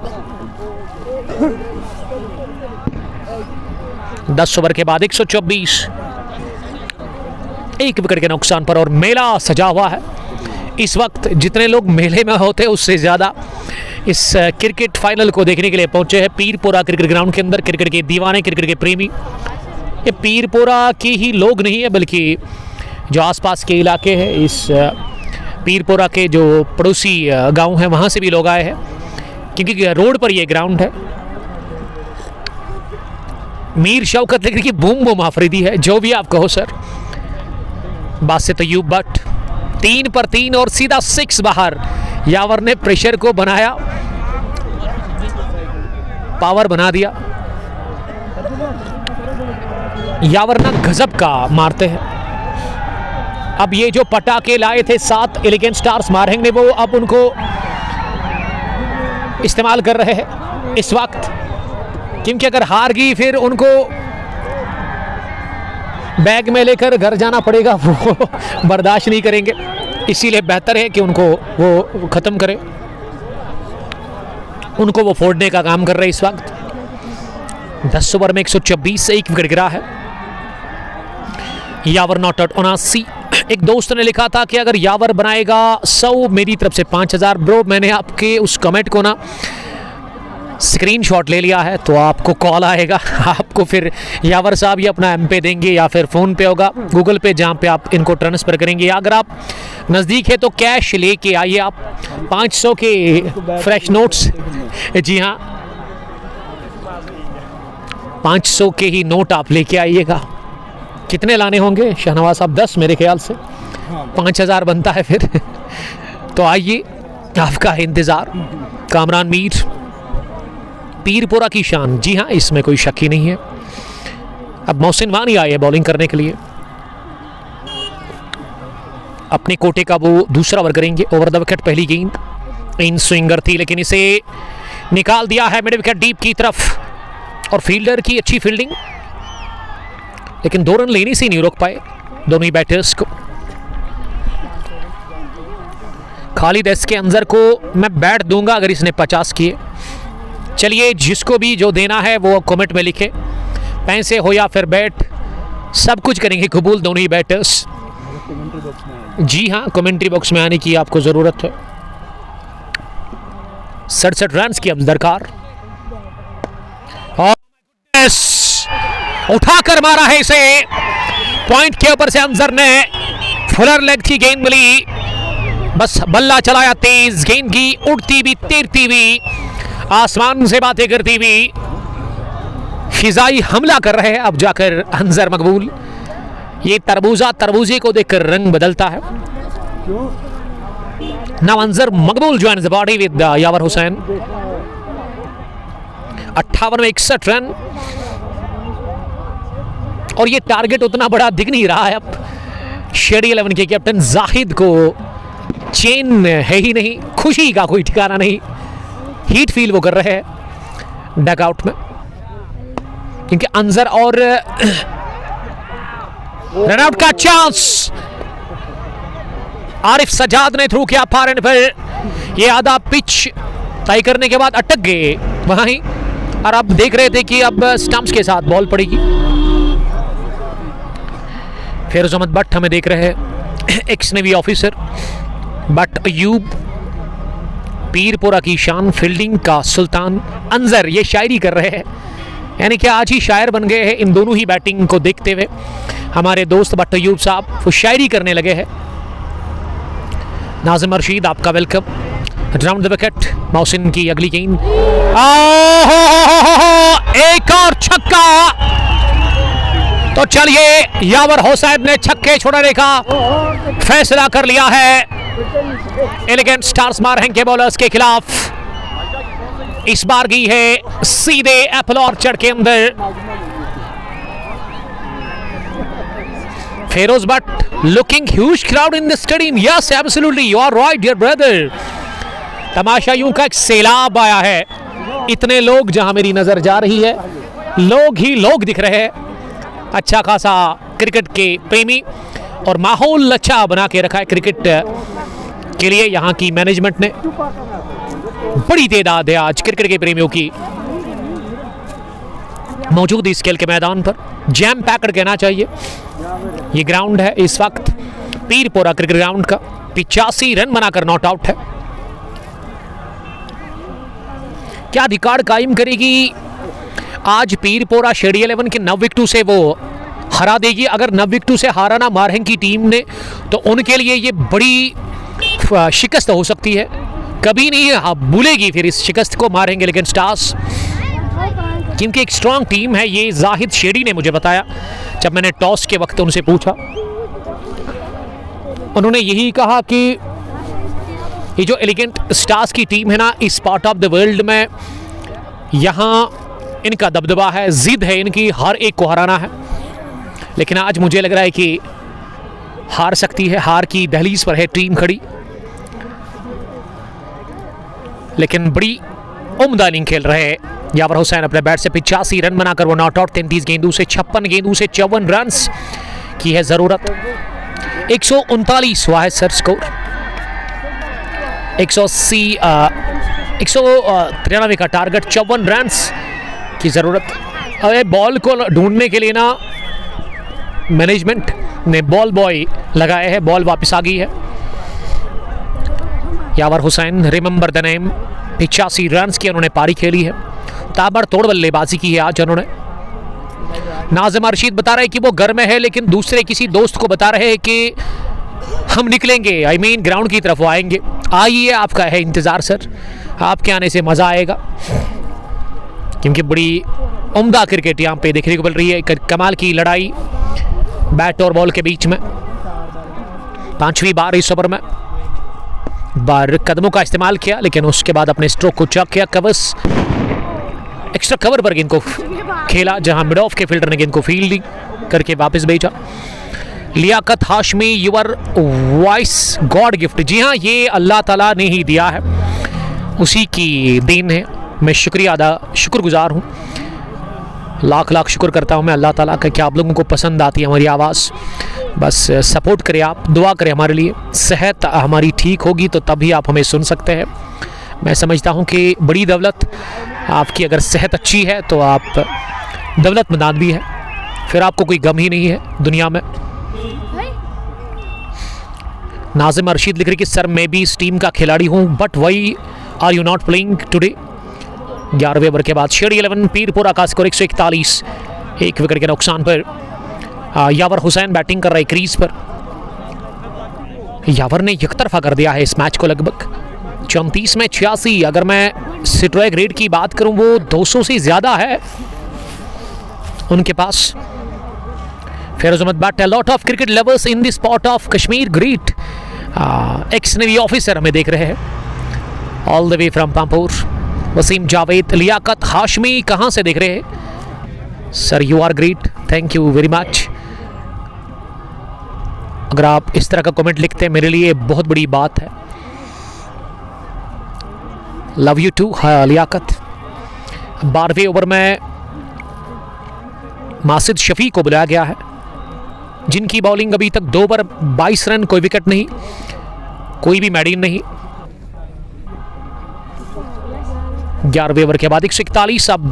Speaker 1: 10 ओवर के बाद 124, 1 विकेट के नुकसान पर, और मेला सजा हुआ है। इस वक्त जितने लोग मेले में होते हैं उससे ज़्यादा इस क्रिकेट फाइनल को देखने के लिए पहुंचे हैं पीरपुरा क्रिकेट ग्राउंड के अंदर। क्रिकेट के दीवाने, क्रिकेट के प्रेमी, ये पीरपुरा के ही लोग नहीं है बल्कि जो आसपास के इलाके हैं, इस पीरपुरा के जो पड़ोसी गांव हैं वहाँ से भी लोग आए हैं, क्योंकि रोड पर ये ग्राउंड है। मीर शौकत लिख की बूम बूम आफरीदी है, जो भी आप कहो सर। बात तो यू बट 3 पर 3 और सीधा 6 बाहर। यावर ने प्रेशर को बनाया, पावर बना दिया। यावर ना गजब का मारते हैं। अब ये जो पटाखे लाए थे 7 एलिगेंट स्टार्स मारहेंग ने, वो अब उनको इस्तेमाल कर रहे हैं। इस वक्त क्योंकि अगर हार गई फिर उनको बैग में लेकर घर जाना पड़ेगा, वो बर्दाश्त नहीं करेंगे। इसीलिए बेहतर है कि उनको वो ख़त्म करे, उनको वो फोड़ने का काम कर रहे हैं इस वक्त। 10 ओवर में 126 से 1 विकेट गिरा है। यावर नॉट आउट 79। एक दोस्त ने लिखा था कि अगर यावर बनाएगा 100 मेरी तरफ से 5000। ब्रो मैंने आपके उस कमेंट को ना स्क्रीनशॉट ले लिया है, तो आपको कॉल आएगा, आपको फिर यावर साहब ये अपना एम पे देंगे या फिर फ़ोन पे होगा, गूगल पे, जहाँ पे आप इनको ट्रांसफ़र करेंगे। या अगर आप नज़दीक है तो कैश लेके आइए आप, 500 के फ्रेश नोट्स, जी हाँ 500 के ही नोट आप लेके आइएगा। कितने लाने होंगे शाहनवाज साहब? 10 मेरे ख्याल से, 5000 बनता है फिर। तो आइए, आपका इंतज़ार। कामरान मीर पीरपुरा की शान, जी हाँ इसमें कोई शक ही नहीं है। अब मोहसिन वानी आए हैं बॉलिंग करने के लिए, अपने कोटे का वो दूसरा ओवर करेंगे। ओवर द विकेट पहली गेंद इन स्विंगर थी, लेकिन इसे निकाल दिया है मिड विकेट डीप की तरफ, और फील्डर की अच्छी फील्डिंग, लेकिन 2 रन लेने से नहीं रोक पाए दोनों ही बैटर्स को। खालिद एस के अंजर को मैं बैट दूंगा अगर इसने 50 किए। चलिए, जिसको भी जो देना है वो कमेंट में लिखे, पैसे हो या फिर बैट, सब कुछ करेंगे कबूल दोनों ही बैटर्स। जी हाँ, कमेंट्री बॉक्स में आने की आपको ज़रूरत है। 67 रन की अब दरकार, और उठाकर मारा है इसे, पॉइंट के ऊपर से अंजर ने, फुलर लेग की गेंद मिली, बस बल्ला चलाया तेज, गेंद की उड़ती भी तैरती हुई, आसमान से बातें करती हुई, फिजाई हमला कर रहे हैं अब जाकर अंजर मकबूल। ये तरबूजे को देखकर रंग बदलता है। Now Anjar Maqbool joins the body with यावर हुसैन। 58 में 61 रन, और ये टारगेट उतना बड़ा दिख नहीं रहा है अब। शेडी 11 के कैप्टन जाहिद को चैन है ही नहीं, खुशी का कोई ठिकाना नहीं, हीट फील वो कर रहे हैं डगआउट में, क्योंकि अंजर और रनआउट का चांस। आरिफ सजाद ने थ्रू किया फार एंड, पर ये आधा पिच तय करने के बाद अटक गए वहीं, और अब देख रहे थे कि अब स्टंप्स के साथ बॉल पड़ेगी। फिरोज अहमद भट्ट हमें देख रहे हैं, x navy officer. But Ayub Pirpura की शान, फील्डिंग का सुल्तान अंजर, ये शायरी कर रहे हैं, यानी कि आज ही शायर बन गए हैं इन दोनों ही बैटिंग को देखते हुए। हमारे दोस्त भट्ट अयूब साहब वो शायरी करने लगे हैं। नाजिम रशीद आपका welcome. Round the wicket, Mohsin की अगली गेंद, एक और छक्का। तो चलिए, यावर हुसैन ने छक्के छोड़ने का फैसला कर लिया है। एलिगेंट स्टार्स मार के बॉलर्स के खिलाफ इस बार गई है सीधे एप्पल ऑर्चर्ड के अंदर। Feroz Bhat looking huge crowd in the stadium. Yes absolutely, you are right dear brother. तमाशाइयों का एक सैलाब आया है, इतने लोग, जहां मेरी नजर जा रही है लोग ही लोग दिख रहे हैं। अच्छा खासा क्रिकेट के प्रेमी, और माहौल अच्छा बना के रखा है क्रिकेट के लिए यहाँ की मैनेजमेंट ने। बड़ी तादाद है आज क्रिकेट के प्रेमियों की मौजूद इस खेल के मैदान पर, जैम पैक्ड कहना चाहिए। ये ग्राउंड है इस वक्त पीरपुरा क्रिकेट ग्राउंड का, 85 रन बनाकर नॉट आउट है। क्या रिकॉर्ड कायम करेगी आज पीरपुरा? शेडी 11 के 9 विकेटों से वो हरा देगी। अगर 9 विकेटों से हारा मारहेंग की टीम ने, तो उनके लिए ये बड़ी शिकस्त हो सकती है। कभी नहीं भूलेगी फिर इस शिकस्त को मारहेंगे लेकिन स्टार्स, क्योंकि एक स्ट्रांग टीम है ये। जाहिद शेडी ने मुझे बताया जब मैंने टॉस के वक्त उनसे पूछा, उन्होंने यही कहा कि ये जो एलिगेंट स्टार्स की टीम है ना, इस पार्ट ऑफ द वर्ल्ड में, यहाँ इनका दबदबा है, जिद है इनकी, हर एक को हराना है। लेकिन आज मुझे लग रहा है कि हार सकती है, हार की दहलीज पर है टीम खड़ी। लेकिन बड़ी उम्दा इनिंग खेल रहे हैं यावर हुसैन अपने बैट से 85 रन बनाकर वो नॉट आउट। 33 गेंदों से 56 गेंदों से 54 रन की है जरूरत। 139 हुआ है सर स्कोर। 193 का टारगेट, 54 रन की जरूरत। अब बॉल को ढूंढने के लिए ना मैनेजमेंट ने बॉल बॉय लगाए हैं, बॉल वापस आ गई है। Yawar Hussain, remember the name, 85 run की उन्होंने पारी खेली है। ताबड़तोड़ बल्लेबाजी की है आज उन्होंने। नाजिम अरशीद बता रहे हैं कि वो घर में है, लेकिन दूसरे किसी दोस्त को बता रहे हैं कि हम निकलेंगे, आई मीन ग्राउंड की तरफ वो आएंगे। आइए, आपका है इंतज़ार सर, आपके आने से मज़ा आएगा, क्योंकि बड़ी उम्दा क्रिकेट यहाँ पे देखने को मिल रही है। कमाल की लड़ाई बैट और बॉल के बीच में। 5वीं बार इस ओवर में बार कदमों का इस्तेमाल किया, लेकिन उसके बाद अपने स्ट्रोक को चौक किया। कवर्स एक्स्ट्रा कवर पर गेंद को खेला, जहां मिड ऑफ के फील्डर ने गेंद को फील्डिंग करके वापस भेजा। Liyaqat Hashmi, your voice god gift. जी हाँ, ये अल्लाह ताला ने ही दिया है, उसी की देन है। मैं शुक्रगुजार हूँ, लाख लाख शुक्र करता हूँ मैं अल्लाह ताला का कि आप लोगों को पसंद आती है हमारी आवाज़। बस सपोर्ट करें, आप दुआ करें हमारे लिए। सेहत हमारी ठीक होगी तो तभी आप हमें सुन सकते हैं। मैं समझता हूँ कि बड़ी दौलत आपकी, अगर सेहत अच्छी है तो आप दौलतमंद भी है, फिर आपको कोई गम ही नहीं है दुनिया में। नाजिम अरशीद लिख रही कि सर मैं भी इस टीम का खिलाड़ी हूँ, but why are you not playing today. 11वें ओवर के बाद शेडी 11 पीरपुरा का स्कोर 141, 1 विकेट के नुकसान पर। यावर हुसैन बैटिंग कर रहे क्रीज पर। यावर ने एकतरफा कर दिया है इस मैच को लगभग। 34 में 86। अगर मैं स्ट्राइक रेट की बात करूं वो 200 से ज़्यादा है उनके पास। Feroz Ahmad Bhat, lot of cricket lovers in the spot of Kashmir, great. Ex navy officer हमें देख रहे हैं all the way from Pampore. Waseem Javed, Liyaqat Hashmi कहाँ से देख रहे हैं sir? You are great, thank you very much. अगर आप इस तरह का कमेंट लिखते हैं मेरे लिए बहुत बड़ी बात है। Love you too Liyaqat. 12वें ओवर में मासिद शफी को बुलाया गया है, जिनकी बॉलिंग अभी तक 2 ओवर 22 रन, कोई विकेट नहीं, कोई भी मेडिन नहीं। 11वें ओवर के बाद 141। अब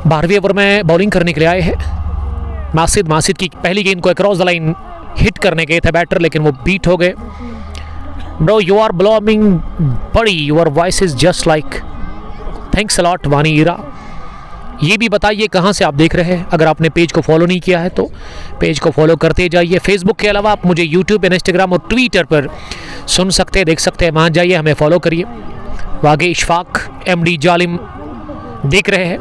Speaker 1: 12वें ओवर में बॉलिंग करने के लिए आए हैं मासिद की पहली गेंद को अक्रॉस द लाइन हिट करने गए थे बैटर, लेकिन वो बीट हो गए। ब्रो यू आर ब्लॉमिंग बड़ी, your voice is just like. Thanks a lot वानी ईरा। ये भी बताइए कहाँ से आप देख रहे हैं। अगर आपने पेज को फॉलो नहीं किया है तो पेज को फॉलो करते जाइए। फेसबुक के अलावा आप मुझे यूट्यूब, इंस्टाग्राम और ट्विटर पर सुन सकते हैं, देख सकते हैं। वहाँ जाइए, हमें फॉलो करिए। वागे इशफाक, एमडी जालिम देख रहे हैं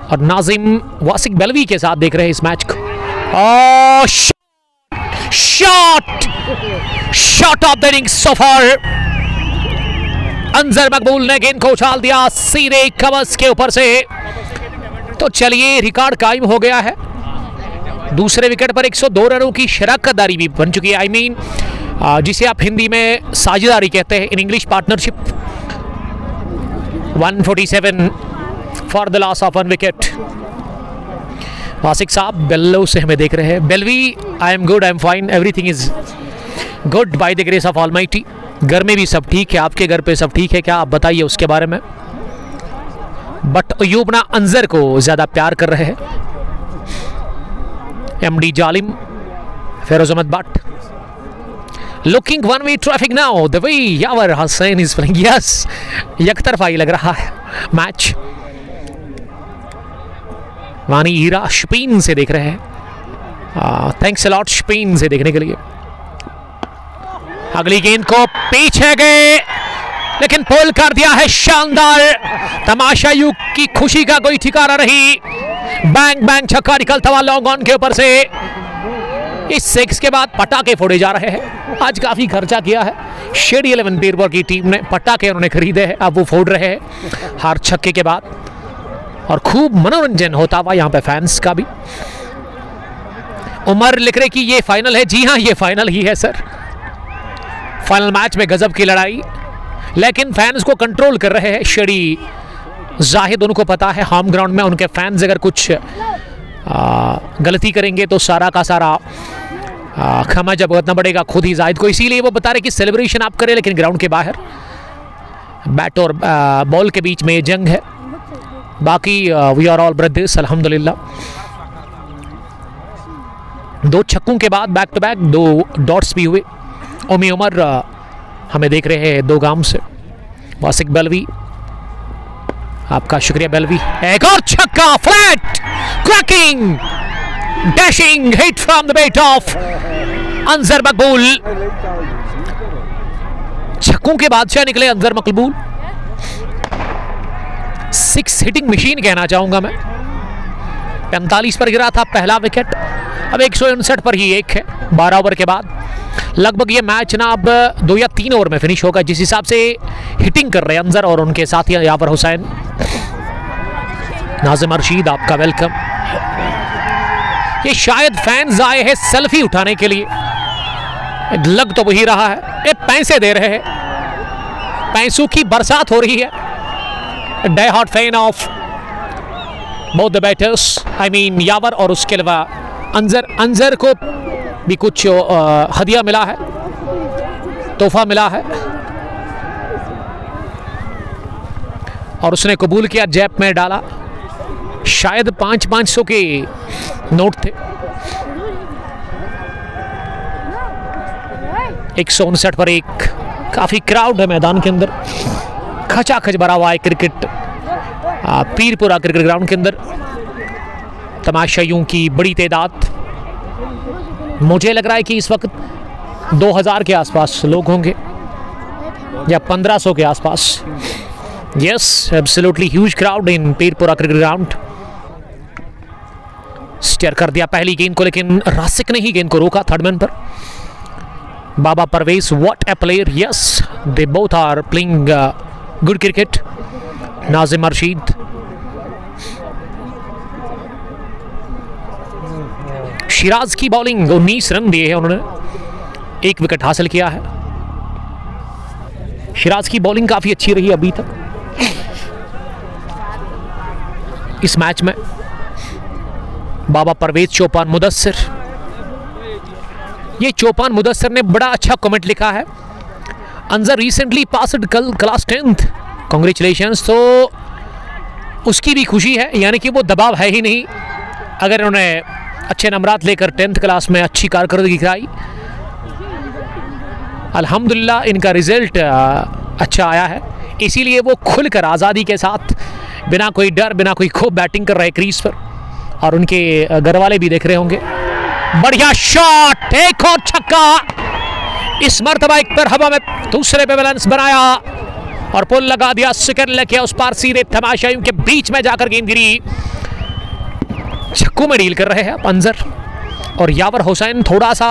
Speaker 1: और नाजिम वासिक बेलवी के साथ देख रहे हैं इस मैच को। शॉट ऑफ द इनिंग सो फार। अंजर मकबूल ने गेंद को उछाल दिया सीधे कवच के ऊपर से। तो चलिए, रिकॉर्ड कायम हो गया है। दूसरे विकेट पर 102 रनों की शराकतदारी भी बन चुकी है। आई मीन जिसे आप हिंदी में साझेदारी कहते हैं, in English partnership. 147 for the loss of 1 wicket. Wasiq Sahab Bello से हमें देख रहे हैं। Belvi, I am good, I am fine, everything is good by the grace of almighty. घर में भी सब ठीक है, आपके घर पे सब ठीक है क्या? आप बताइए उसके बारे में। बट अयूबना अंजर को ज्यादा प्यार कर रहे हैं। MD Zalim, Feroz Ahmad Butt looking one way traffic now the way Yawar Hussain is playing. Yes, एकतरफा ही लग रहा है मैच। वानी हीरा स्पेन से देख रहे हैं। थैंक्स अ लॉट स्पेन से देखने के लिए। अगली गेंद को पीछे गए, लेकिन पोल कर दिया है। शानदार तमाशायू की खुशी का कोई ठिकाना नहीं। बैंग बैंग छक्का निकलता हुआ लॉन्ग ऑन के ऊपर से। इस 6 के बाद पटाखे फोड़े जा रहे हैं। आज काफी खर्चा किया है शेडी 11 पीरपुर की टीम ने। पटाखे उन्होंने खरीदे हैं, अब वो फोड़ रहे हैं हर छक्के के बाद। और खूब मनोरंजन होता हुआ यहाँ पे फैंस का भी। उमर लिख रहे कि ये फाइनल है। जी हाँ, ये फाइनल ही है सर। फाइनल मैच में गजब की लड़ाई, लेकिन फैंस को कंट्रोल कर रहे हैं शेडी जाहिद उनको पता है होम ग्राउंड में उनके फैंस अगर कुछ गलती करेंगे तो सारा का सारा खमा जब भुगतना पड़ेगा खुद ही जाहिद को, इसीलिए वो बता रहे कि सेलिब्रेशन आप करें लेकिन ग्राउंड के बाहर। बैट और बॉल के बीच में ये जंग है, बाकी वी आर ऑल ब्रदर्स अल्हम्दुलिल्लाह। 2 छक्कों के बाद बैक टू बैक 2 डॉट्स भी हुए। ओमी उमर हमें देख रहे हैं 2 गांव से। वासिक बलवी, आपका शुक्रिया बलवी। एक और छक्का, flat cracking dashing hit from the bat of Anjar मकबूल। छक्कों के बादशाह निकले अंजर मकबूल। 6 हिटिंग मशीन कहना चाहूंगा मैं। 45 पर गिरा था पहला विकेट, अब 159 पर ही एक है 12 ओवर के बाद। लगभग ये मैच ना अब 2 या 3 ओवर में फिनिश होगा, जिस हिसाब से हिटिंग कर रहे हैं अंजर और उनके साथी यावर हुसैन। नाजिम अरशीद, आपका वेलकम। ये शायद फैंस आए हैं सेल्फी उठाने के लिए, लग तो वही रहा है। ये पैसे दे रहे हैं, पैसों की बरसात हो रही है। Die hard fan of both the batters, I mean Yawar और उसके अलावा अंजर को भी कुछ हदिया मिला है, तोहफा मिला है और उसने कबूल किया, जेब में डाला। शायद 500 के नोट थे। 159 पर एक। काफी क्राउड है मैदान के अंदर, खचाखच भरा हुआ है क्रिकेट पीरपुरा क्रिकेट ग्राउंड के अंदर। तमाशाइयों की बड़ी तादाद, मुझे लग रहा है कि इस वक्त 2000 के आसपास लोग होंगे या 1500 के आसपास। Yes, absolutely huge crowd in Pirpura cricket ground. Stare कर दिया पहली गेंद को, लेकिन रासिक ने ही गेंद को रोका थर्ड मैन पर। Baba Parvez, what a player. Yes, they both are playing good cricket. Nazim Arshid, Shiraz की बॉलिंग, 19 रन दिए हैं उन्होंने, 1 विकेट हासिल किया है। शिराज की बॉलिंग काफी अच्छी रही अभी तक इस मैच में। बाबा परवेज, चौपान मुदस्सिर। ये चौपान मुदस्सिर ने बड़ा अच्छा कमेंट लिखा है। Anjar recently passed class 10th, congratulations. तो उसकी भी खुशी है, यानी कि वो दबाव है ही नहीं। अगर उन्होंने अच्छे नंबरात लेकर 10th क्लास में अच्छी कारकर्दगी दिखाई, अल्हम्दुलिल्लाह इनका रिजल्ट अच्छा आया है, इसीलिए वो खुलकर आज़ादी के साथ बिना कोई डर बिना कोई खौफ बैटिंग कर रहे क्रीज पर, और उनके घर वाले भी देख रहे होंगे। बढ़िया शॉट, एक और छक्का। इस मर्तबा एक पर हवा में दूसरे पे बैलेंस बनाया और पुल लगा दिया, सिकर लेके उस पार सीधे तमाशाइयों के बीच में जाकर गेंद गिरी। छक्कों में डील कर रहे हैं अंजर और यावर हुसैन। थोड़ा सा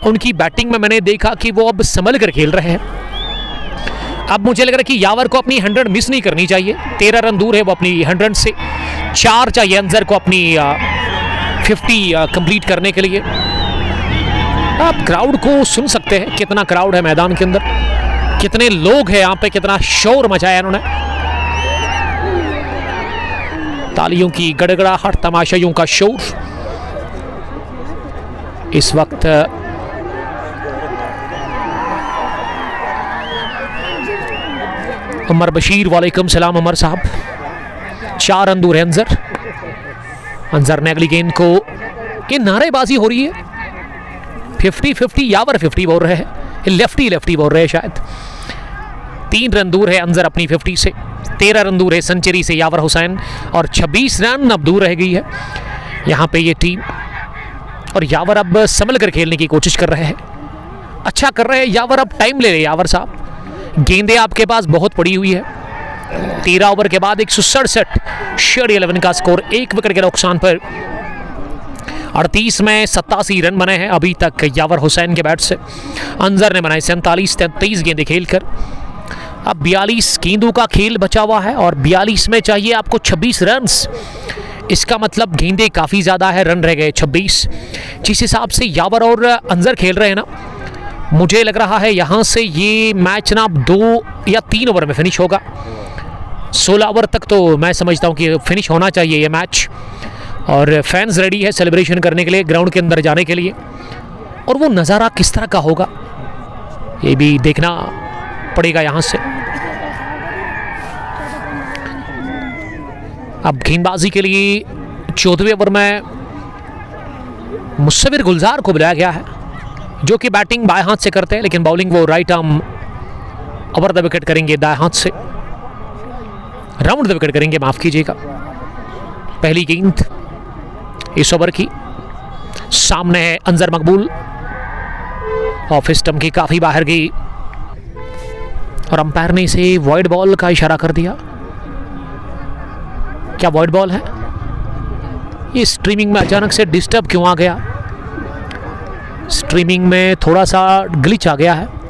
Speaker 1: उनकी बैटिंग में मैंने देखा कि वो अब संभल कर खेल रहे हैं। अब मुझे लग रहा है कि यावर को अपनी 100 मिस नहीं करनी चाहिए। 13 रन दूर है वो अपनी 100 से। 4 चाहिए अंजर को अपनी 50 कंप्लीट करने के लिए। आप क्राउड को सुन सकते हैं, कितना क्राउड है मैदान के अंदर, कितने लोग हैं यहाँ पे, कितना शोर मचाया इन्होंने। तालियों की गड़गड़ाहट, तमाशाइयों का शोर। इस वक्त उमर बशीर, वालेकुम सलाम उमर साहब। 4 रन दूर है अंजर। अंजर ने अगली गेंद को, ये नारेबाजी हो रही है। 50-50 यावर 50 बोल रहे हैं, लेफ्टी बोल रहे हैं शायद। 3 रन दूर है अंजर अपनी 50 से। 13 रन दूर है सेंचुरी से यावर हुसैन और 26 रन अब दूर रह गई है यहाँ पे ये टीम। और यावर अब संभल कर खेलने की कोशिश कर रहे हैं, अच्छा कर रहे हैं यावर। अब टाइम ले रहे हैं यावर साहब, गेंदें आपके पास बहुत पड़ी हुई है। 13 ओवर के बाद 167 शेड 11 का स्कोर, 1 विकेट के नुकसान पर 38 में 87 रन बने हैं अभी तक यावर हुसैन के बैट से। अंजर ने बनाए 47-33 गेंदें खेलकर। अब 42 गेंदों का खेल बचा हुआ है और 42 में चाहिए आपको 26 रन। इसका मतलब गेंदें काफ़ी ज़्यादा है, रन रह गए 26। जिस हिसाब से यावर और अंजर खेल रहे हैं ना, मुझे लग रहा है यहाँ से ये मैच ना 2 या 3 ओवर में फिनिश होगा। 16 ओवर तक तो मैं समझता हूँ कि फिनिश होना चाहिए ये मैच, और फैंस रेडी है सेलिब्रेशन करने के लिए, ग्राउंड के अंदर जाने के लिए, और वो नज़ारा किस तरह का होगा ये भी देखना पड़ेगा यहाँ से। अब गेंदबाजी के लिए 14वें ओवर में मुसव्विर गुलजार को बुलाया गया है, जो कि बैटिंग बाएं हाथ से करते हैं, लेकिन बॉलिंग वो right arm over the wicket करेंगे दाएं हाथ से, राउंड द विकेट करेंगे, माफ कीजिएगा। पहली गेंद इस ओवर की, सामने है अंजर मकबूल, ऑफ स्टंप की काफी बाहर गई और अंपायर ने इसे वॉइड बॉल का इशारा कर दिया। क्या वॉइड बॉल है? ये स्ट्रीमिंग में अचानक से डिस्टर्ब क्यों आ गया? स्ट्रीमिंग में थोड़ा सा ग्लिच आ गया है।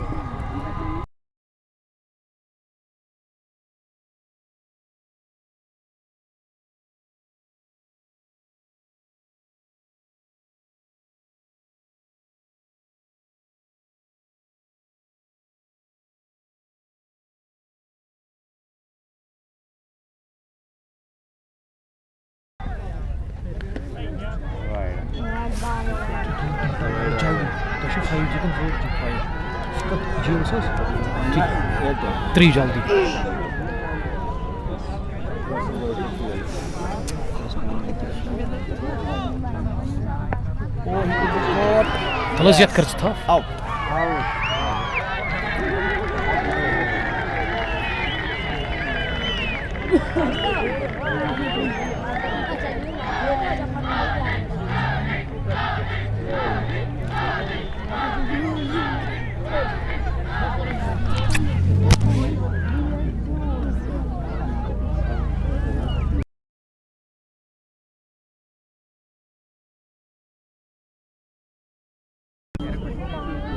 Speaker 1: Three जल्दी। थोड़ा ज्यादा खर्च था।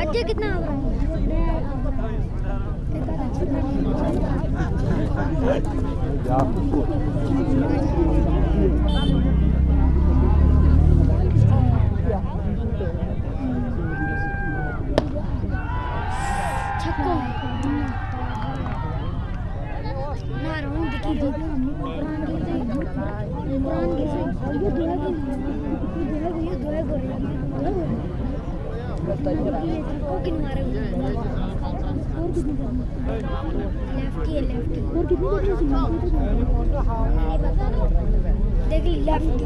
Speaker 3: अच्छा कितना छक्का ना रहूं देखी देख ली लेफ्ट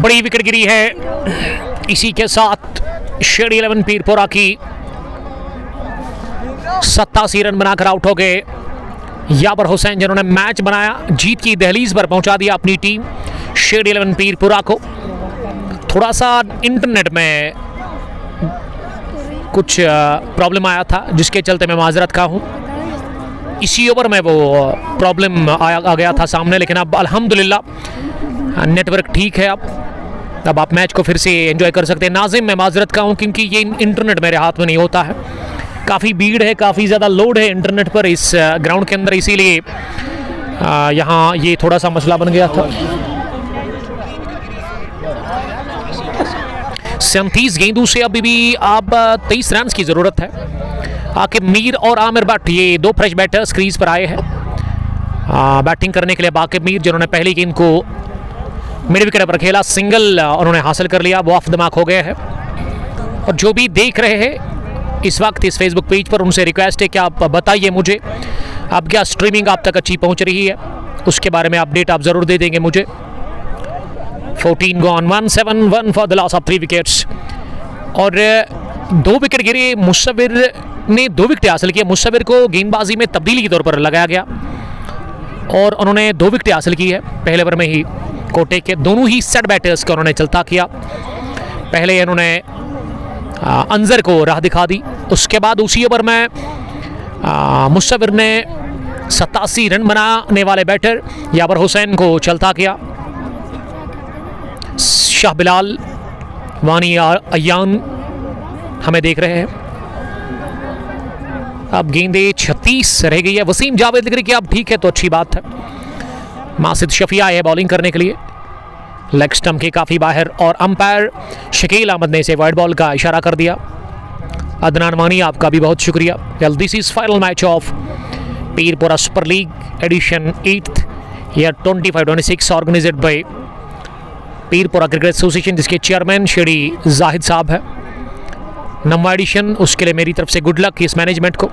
Speaker 1: बड़ी विकेट गिरी है। इसी के साथ शेडी 11 पीरपुरा की 87 रन बनाकर आउट हो गए याबर हुसैन, जिन्होंने मैच बनाया, जीत की दहलीज पर पहुंचा दिया अपनी टीम शेडी 11 पीरपुरा को। थोड़ा सा इंटरनेट में कुछ प्रॉब्लम आया था, जिसके चलते मैं माजरत का हूँ। इसी ओवर में वो प्रॉब्लम आ गया था सामने, लेकिन अब अल्हम्दुलिल्लाह नेटवर्क ठीक है। अब आप मैच को फिर से एंजॉय कर सकते हैं। नाजिम, मैं माजरत का हूँ क्योंकि ये इंटरनेट मेरे हाथ में नहीं होता है। काफ़ी भीड़ है, काफ़ी ज़्यादा लोड है इंटरनेट पर इस ग्राउंड के अंदर, इसीलिए यहाँ ये थोड़ा सा मसला बन गया था। 37 गेंदों से अभी भी अब 23 रन की ज़रूरत है। आकिब मीर और आमिर भट्ट, ये दो फ्रेश बैटर्स क्रीज पर आए हैं बैटिंग करने के लिए। आकिब मीर, जिन्होंने पहली गेंद को मिड विकेट पर खेला, सिंगल उन्होंने हासिल कर लिया, वो ऑफ द मार्क हो गए हैं। और जो भी देख रहे हैं इस वक्त इस फेसबुक पेज पर, उनसे रिक्वेस्ट है कि आप बताइए मुझे अब क्या स्ट्रीमिंग आप तक अच्छी पहुंच रही है, उसके बारे में अपडेट आप ज़रूर दे देंगे मुझे। 14 gone, 171 for the loss of 3 wickets. और 2 विकेट गिरे, मुसव्विर ने 2 विकेट हासिल किए। मुसव्विर को गेंदबाजी में तब्दीली के तौर पर लगाया गया और उन्होंने 2 विकेट हासिल की है पहले ओवर में ही। कोटे के दोनों ही सेट बैटर्स को उन्होंने चलता किया। पहले इन्होंने अंजर को राह दिखा दी, उसके बाद उसी ओवर में मुसव्विर ने 87 रन बनाने वाले बैटर याबर हुसैन को चलता किया। शाह बिलाल, वानी अयान हमें देख रहे हैं। अब गेंदे 36 रह गई है। वसीम जावेद लिख रही कि अब ठीक है तो अच्छी बात है। मासिद शफी आए है बॉलिंग करने के लिए, लेग स्टंप के काफ़ी बाहर, और अंपायर शकील अहमद ने इसे वाइड बॉल का इशारा कर दिया। अदनान वानी, आपका भी बहुत शुक्रिया। Well, this is final match of Pirpura super league edition 8th year 25-26 organised by Pirpura cricket association, जिसके चेयरमैन शेडी जाहिद साहब है। नवा एडिशन, उसके लिए मेरी तरफ से गुड लक इस मैनेजमेंट को।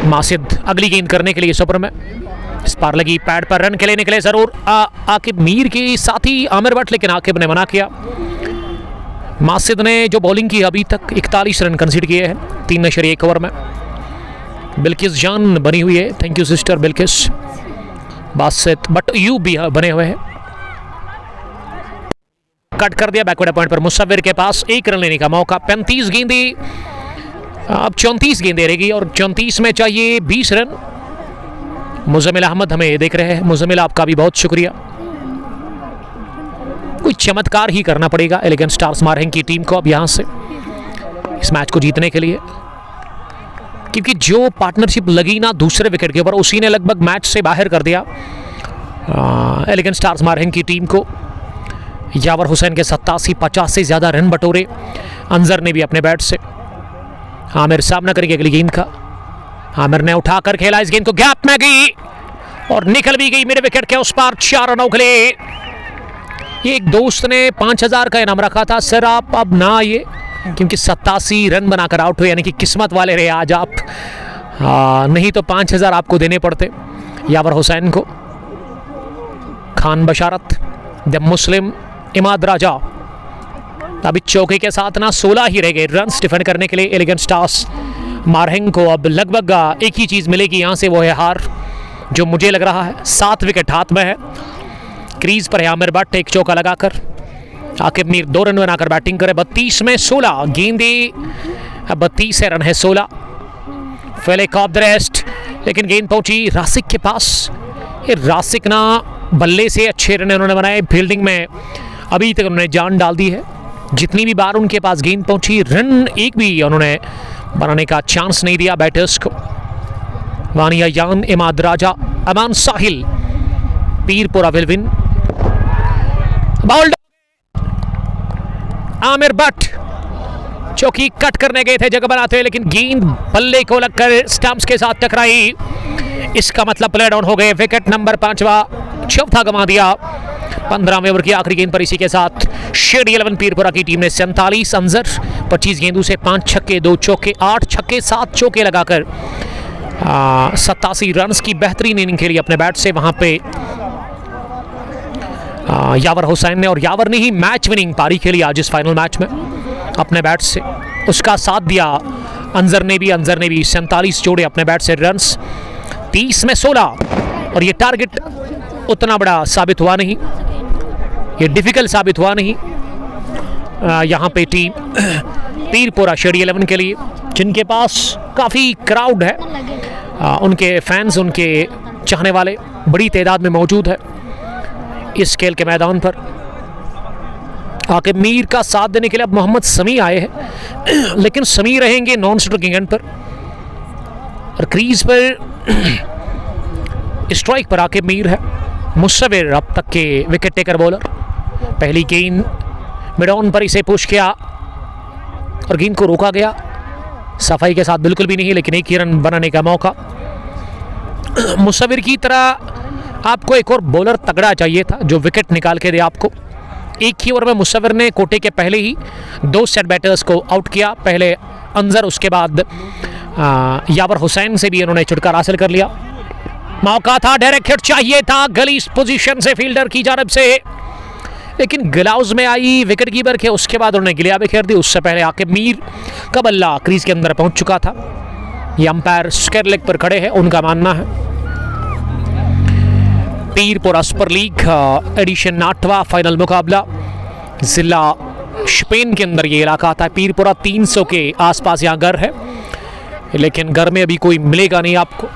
Speaker 1: मासिद अगली गेंद करने के लिए इस ओवर में, इस पार लगी पैड पर रन के लिए निकले जरूर आकिब मीर के साथ ही आमिर भट्ट, लेकिन आकिब ने मना किया। मासिद ने जो बॉलिंग की अभी तक 41 रन कंसीड किए हैं 3.1 ओवर में। बिल्किस जान बनी हुई है, thank you sister Bilkis. Basit but you भी बने हुए हैं। कट कर दिया बैकवर्ड पॉइंट पर मुसव्विर के पास 1 रन लेने का मौका। 35 गेंदे, अब 34 गेंदें रहेगी और 34 में चाहिए 20 रन। मुजम्मिल अहमद हमें देख रहे हैं। मुजम्मिल, आपका भी बहुत शुक्रिया। कोई चमत्कार ही करना पड़ेगा एलिगेंट स्टार्स मारहेंग की टीम को अब यहाँ से इस मैच को जीतने के लिए, क्योंकि जो पार्टनरशिप लगी ना दूसरे विकेट के ऊपर, उसी ने लगभग मैच से बाहर कर दिया एलिगेंट स्टार्स मारहेंग की टीम को। यावर हुसैन के 87-50 से ज़्यादा रन बटोरे। अंजर ने भी अपने बैट से। आमिर सामना करेंगे अगली गेंद का। आमिर ने उठाकर खेला, इस गेंद को गैप में गई और निकल भी गई मिड विकेट के उस पार। 4 रनों के लिए एक दोस्त ने 5000 का इनाम रखा था। सर आप अब ना आइए, क्योंकि 87 रन बनाकर आउट हुए, यानी कि किस्मत वाले रहे आज आप। नहीं तो 5000 आपको देने पड़ते यावर हुसैन को। खान बशारत, द मुस्लिम, इमाद राजा। अभी चौके के साथ ना 16 ही रह गए रन डिफेंड करने के लिए एलिगेंट स्टार्स मारहेंग को। अब लगभग एक ही चीज़ मिलेगी यहाँ से, वो है हार, जो मुझे लग रहा है। 7 विकेट हाथ में है। क्रीज पर है आमिर भट्ट, एक चौका लगाकर। आकिब मीर 2 रन बनाकर बैटिंग करे। 32 में 16 गेंदे, 32 रन है 16। फेलिक ऑफ द रेस्ट, लेकिन गेंद पहुंची रासिक के पास। ये रासिक ना बल्ले से अच्छे रन उन्होंने बनाए। फील्डिंग में अभी तक उन्होंने जान डाल दी है। जितनी भी बार उनके पास गेंद पहुंची, रन एक भी उन्होंने बनाने का चांस नहीं दिया बैटर्स को। वानिया यान, इमाद राजा, अमान साहिल, पीरपुरा विल विन। बाउल्ड आमिर भट्ट चौकी कट करने गए थे जगह बनाते हुए, लेकिन गेंद बल्ले को लगकर स्टंप्स के साथ टकराई। इसका मतलब प्ले डाउन हो गए। विकेट नंबर 5वां, चौथा गंवा दिया 15वें ओवर की आखिरी गेंद पर। इसी के साथ शेडी 11 पीरपुरा की टीम ने 47 अंजर 25 गेंदों से 5 छक्के 2 चौके 8 छक्के 7 चौके लगाकर 87 रन की बेहतरीन इनिंग खेली अपने बैट से। वहां पे यावर हुसैन ने, और यावर ने ही मैच विनिंग पारी खेली आज इस फाइनल मैच में अपने बैट से। उसका साथ दिया अंजर ने भी 47 जोड़े अपने बैट से रन्स, 30 में 16। और ये टारगेट उतना बड़ा साबित हुआ नहीं, ये डिफिकल्ट साबित हुआ नहीं यहाँ पे टीम पीरपोरा शेडी 11 के लिए, जिनके पास काफ़ी क्राउड है, उनके फैंस, उनके चाहने वाले बड़ी तादाद में मौजूद है इस खेल के मैदान पर। आकिब मीर का साथ देने के लिए अब मोहम्मद समी आए हैं, लेकिन समी रहेंगे नॉन स्ट्राइकिंग एंड पर, और क्रीज पर स्ट्राइक पर आकिब मीर है। मुसव्विर अब तक के विकेट टेकर बॉलर, पहली गेंद मिड ऑन पर इसे पुश किया और गेंद को रोका गया, सफाई के साथ बिल्कुल भी नहीं, लेकिन एक ही रन बनाने का मौका। मुसव्विर की तरह आपको एक और बॉलर तगड़ा चाहिए था जो विकेट निकाल के दे आपको। एक ही ओवर में मुसव्विर ने कोटे के पहले ही 2 सेट बैटर्स को आउट किया, पहले अंजर, उसके बाद यावर हुसैन से भी इन्होंने छुटकारा हासिल कर लिया। मौका था, डायरेक्ट हिट चाहिए था गली पोजीशन से फील्डर की जानब से, लेकिन ग्लव्स में आई विकेट कीपर के, उसके बाद उन्होंने गिलिया बिखेर दी। उससे पहले आकिब मीर का बल्ला क्रीज के अंदर पहुंच चुका था। ये अंपायर स्क्वायर लेग पर खड़े हैं, उनका मानना है। पीरपोरा सुपर लीग एडिशन 8वां फाइनल मुकाबला, जिला स्पेन के अंदर ये इलाका आता है। पीरपोरा 300 के आसपास यहाँ घर है, लेकिन घर में अभी कोई मिलेगा नहीं आपको,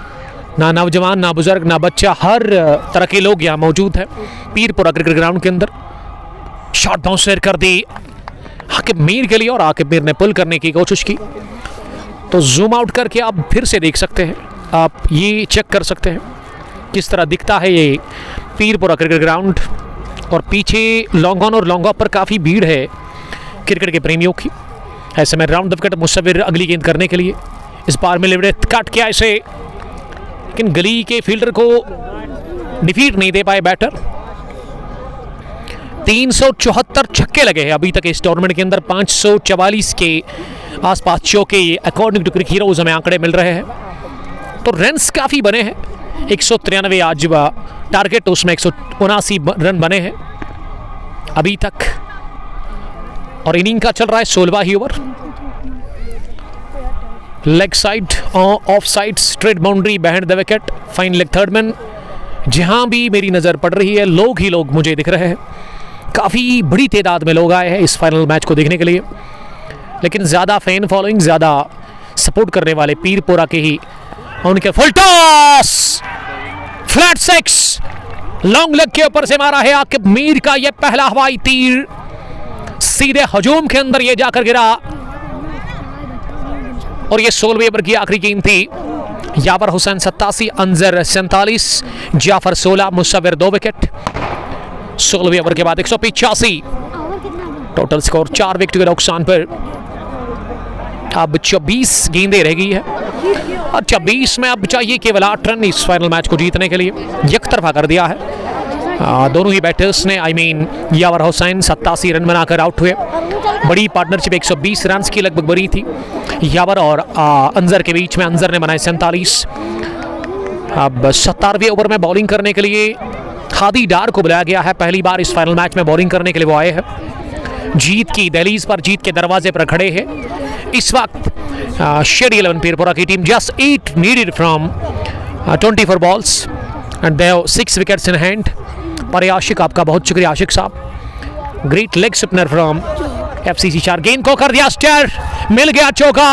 Speaker 1: ना नौजवान, ना बुजुर्ग, ना बच्चा, हर तरह के लोग यहाँ मौजूद हैं पीरपोरा क्रिकेट ग्राउंड के अंदर। शॉट बाउंसर कर दी आकिब मीर के लिए, और आकिब मीर ने पुल करने की कोशिश की। तो जूम आउट करके आप फिर से देख सकते हैं, आप ये चेक कर सकते हैं किस तरह दिखता है ये पीरपोरा क्रिकेट ग्राउंड। और पीछे लॉन्ग ऑन और लॉन्ग ऑफ पर काफ़ी भीड़ है क्रिकेट के प्रेमियों की। ऐसे में राउंड द विकेट मुसव्विर अगली गेंद करने के लिए, इस बार में लिबड़े काट किया इसे, लेकिन गली के फील्डर को डिफीट नहीं दे पाए बैटर। 374 छक्के लगे हैं अभी तक इस टूर्नामेंट के अंदर, 544 के आसपास चौके अकॉर्डिंग टू क्रिकेट हीरोज हमें आंकड़े मिल रहे हैं। तो रन्स काफ़ी बने हैं, 193 आज टारगेट, उसमें 179 रन बने हैं अभी तक, और इनिंग का चल रहा है 16वां ही over. Leg side, off side, straight boundary, behind the wicket, fine leg third man. जहां भी मेरी नज़र पड़ रही है लोग ही लोग मुझे दिख रहे हैं, काफ़ी बड़ी तादाद में लोग आए हैं इस फाइनल मैच को देखने के लिए, लेकिन ज़्यादा फैन फॉलोइंग, ज़्यादा सपोर्ट करने वाले पीरपोरा के ही। उनके full toss, flat 6, long leg के ऊपर से मारा है आकिब मीर का ये पहला हवाई तीर, सीधे हजूम के अंदर ये जाकर गिरा, और ये 16वें ओवर की आखिरी गेंद थी। यावर हुसैन 87, अंजर 47, जाफर 16, मुसव्विर 2 विकेट। 16वें ओवर के बाद 185, टोटल स्कोर 4 विकेट के नुकसान पर अब 24 गेंदें रह गई है, और 24 में अब चाहिए केवल 8 रन इस फाइनल मैच को जीतने के लिए। यकतरफा कर दिया है दोनों ही बैटर्स ने, यावर हुसैन 87 रन बनाकर आउट हुए। बड़ी पार्टनरशिप 120 रन की लगभग बनी थी यावर और अंजर के बीच में, अंजर ने बनाए 47। अब 17वें ओवर में बॉलिंग करने के लिए हादी डार को बुलाया गया है, पहली बार इस फाइनल मैच में बॉलिंग करने के लिए वो आए हैं। जीत की दहलीज पर, जीत के दरवाजे पर खड़े हैं इस वक्त शेडी 11 पीरपोरा की team. Just 8 needed from 24 balls and they have 6 wickets in hand. पर आशिक, आपका बहुत शुक्रिया आशिक साहब, great leg spinner from FCC 4। गेंद को कर दिया स्टेयर, मिल गया चौका,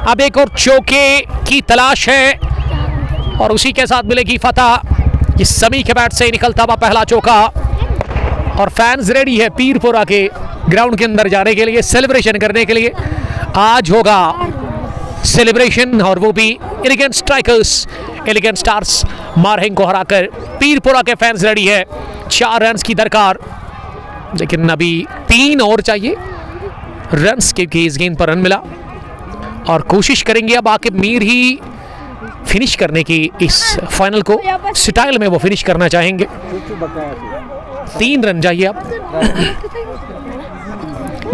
Speaker 1: अब एक और चौके की तलाश है और उसी के साथ मिलेगी फतह। इस समी के बैट से निकलता हुआ पहला चौका, और फैंस रेडी है पीरपोरा के ग्राउंड के अंदर जाने के लिए, सेलिब्रेशन करने के लिए। आज होगा सेलिब्रेशन, और वो भी एलिगेंट स्ट्राइकर्स, एलिगेंट स्टार्स मारहेंग को हराकर पीरपोरा के फैंस रेडी है। 4 रन की दरकार, लेकिन अभी 3 और चाहिए रन्स, क्योंकि इस गेंद पर रन मिला, और कोशिश करेंगे अब आकिब मीर ही फिनिश करने की इस फाइनल को, स्टाइल में वो फिनिश करना चाहेंगे। 3 रन चाहिए अब।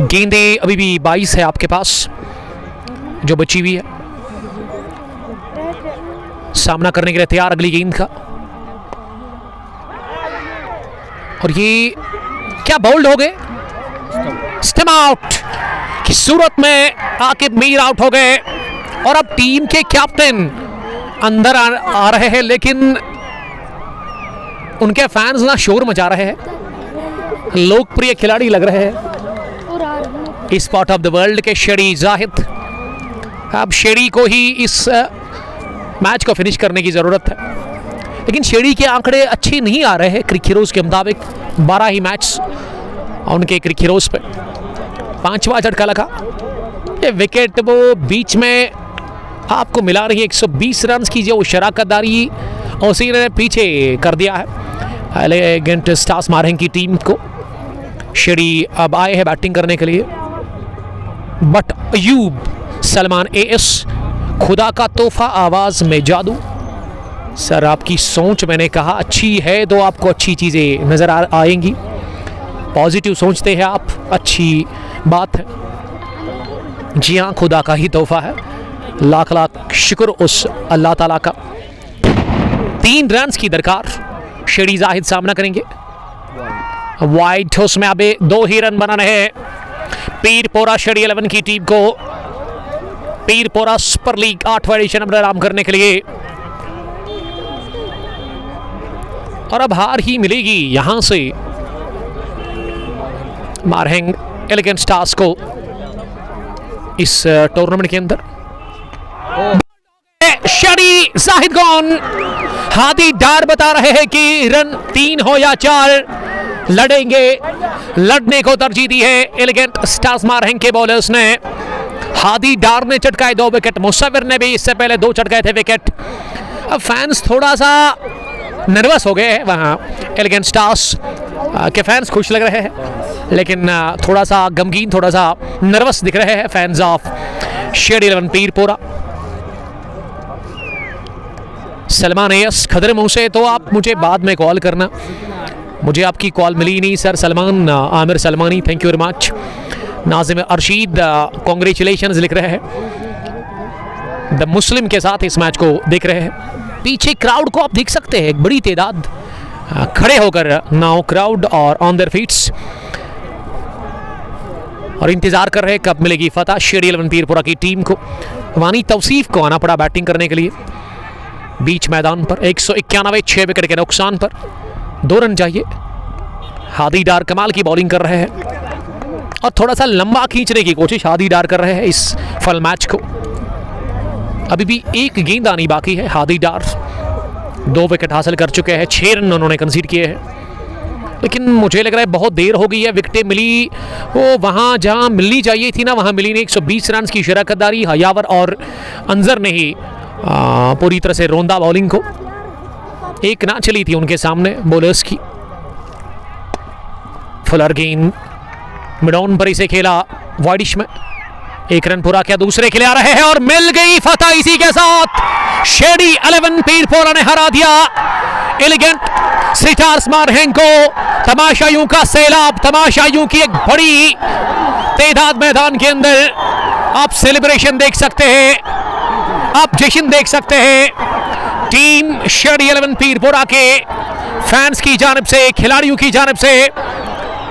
Speaker 1: गेंदें अभी भी 22 है आपके पास जो बची हुई है, सामना करने के लिए तैयार अगली गेंद का। और ये क्या बोल्ड हो गए, स्टम आउट की सूरत में आकिब मीर आउट हो गए। और अब टीम के कैप्टन अंदर आ रहे हैं, लेकिन उनके फैंस ना शोर मचा रहे हैं, लोकप्रिय खिलाड़ी लग रहे हैं इस पार्ट ऑफ द वर्ल्ड के शेडी जाहिद। अब शेडी को ही इस मैच को फिनिश करने की ज़रूरत है, लेकिन शेडी के आंकड़े अच्छे नहीं आ रहे हैं क्रिक हीरोज़ के मुताबिक। 12 ही मैच उनके क्रिक हीरोज़ पे, 5वां झटका लगा। ये विकेट वो बीच में आपको मिला रही है 120 रन की जो शराकतदारी उसी ने पीछे कर दिया है एलिगेंट स्टार्स मारहेंग की टीम को। शेडी अब आए हैं बैटिंग करने के लिए, बट अयूब सलमान एएस, खुदा का तोहफा आवाज़ में जादू। सर आपकी सोच मैंने कहा अच्छी है तो आपको अच्छी चीज़ें नज़र आएंगी, पॉजिटिव सोचते हैं आप, अच्छी बात है। जी हाँ, खुदा का ही तोहफा है, लाख लाख शुक्र उस अल्लाह ताला का। 3 रन की दरकार, शेडी जाहिद सामना करेंगे। वाइड उसमें अभी 2 ही रन बनाने हैं पीरपोरा शेडी 11 की टीम को। पीरपोरा सुपर लीग 8वां एडिशन में आराम करने के लिए, और अब हार ही मिलेगी यहां से मारहेंग एलिगेंट स्टार्स को इस टूर्नामेंट के अंदर। शेडी जाहिद गॉन, हादी डार बता रहे हैं कि रन 3 हो या 4 लड़ेंगे, लड़ने को तरजीह दी है एलिगेंट स्टार्स मारहेंग के बॉलर्स ने। हादी डार ने चटकाए 2 विकेट, मुसव्विर ने भी इससे पहले 2 चटकाए थे विकेट। अब फैंस थोड़ा सा नर्वस हो गए हैं वहाँ, एलिगेंट स्टार्स के फैंस खुश लग रहे हैं, लेकिन थोड़ा सा गमगीन, थोड़ा सा नर्वस दिख रहे हैं फैंस ऑफ शेडी 11 पीरपोरा। सलमान एएस खदर मुंह से, तो आप मुझे बाद में कॉल करना, मुझे आपकी कॉल मिली नहीं sir. Salman Aamir Salmani, thank you very much. Nazim Arshid congratulations लिख रहे हैं, द मुस्लिम के साथ इस मैच को देख रहे हैं। पीछे क्राउड को आप देख सकते हैं, एक बड़ी तादाद खड़े होकर नाउ क्राउड और ऑन देयर फीट्स, और इंतजार कर रहे हैं कब मिलेगी फतह शेडी 11 पीरपुरा की टीम को। वानी तौसीफ को आना पड़ा बैटिंग करने के लिए बीच मैदान पर। 191 6 विकेट के नुकसान पर 2 रन चाहिए। हादी डार कमाल की बॉलिंग कर रहे हैं और थोड़ा सा लंबा खींचने की कोशिश हादी डार कर रहे हैं इस फल मैच को। अभी भी 1 गेंद आनी बाकी है। हादी डार 2 विकेट हासिल कर चुके हैं, 6 रन उन्होंने कंसीड किए हैं, लेकिन मुझे लग रहा है बहुत देर हो गई है। विकेटें मिली वो वहाँ जहाँ मिलनी चाहिए थी ना, वहाँ मिली नहीं। 120 रन की शराकतदारी हयावर और अंजर ने ही पूरी तरह से रोंदा बॉलिंग को। एक ना चली थी उनके सामने बॉलर्स की। फुलर गेंद मिड ऑन पर इसे खेला वाइडिश में, 1 रन पूरा किया, दूसरे के लिए आ रहे हैं और मिल गई फतह। इसी के साथ शेडी 11 पीरपोरा ने हरा दिया एलिगेंट स्टार्स मारहेंग को। तमाशाइयों का सैलाब, तमाशाइयों की एक बड़ी तादाद मैदान के अंदर। आप सेलिब्रेशन देख सकते हैं, आप जश्न देख सकते हैं। टीम शेडी 11 पीरपोरा के फैंस की जानिब से, खिलाड़ियों की जानिब से,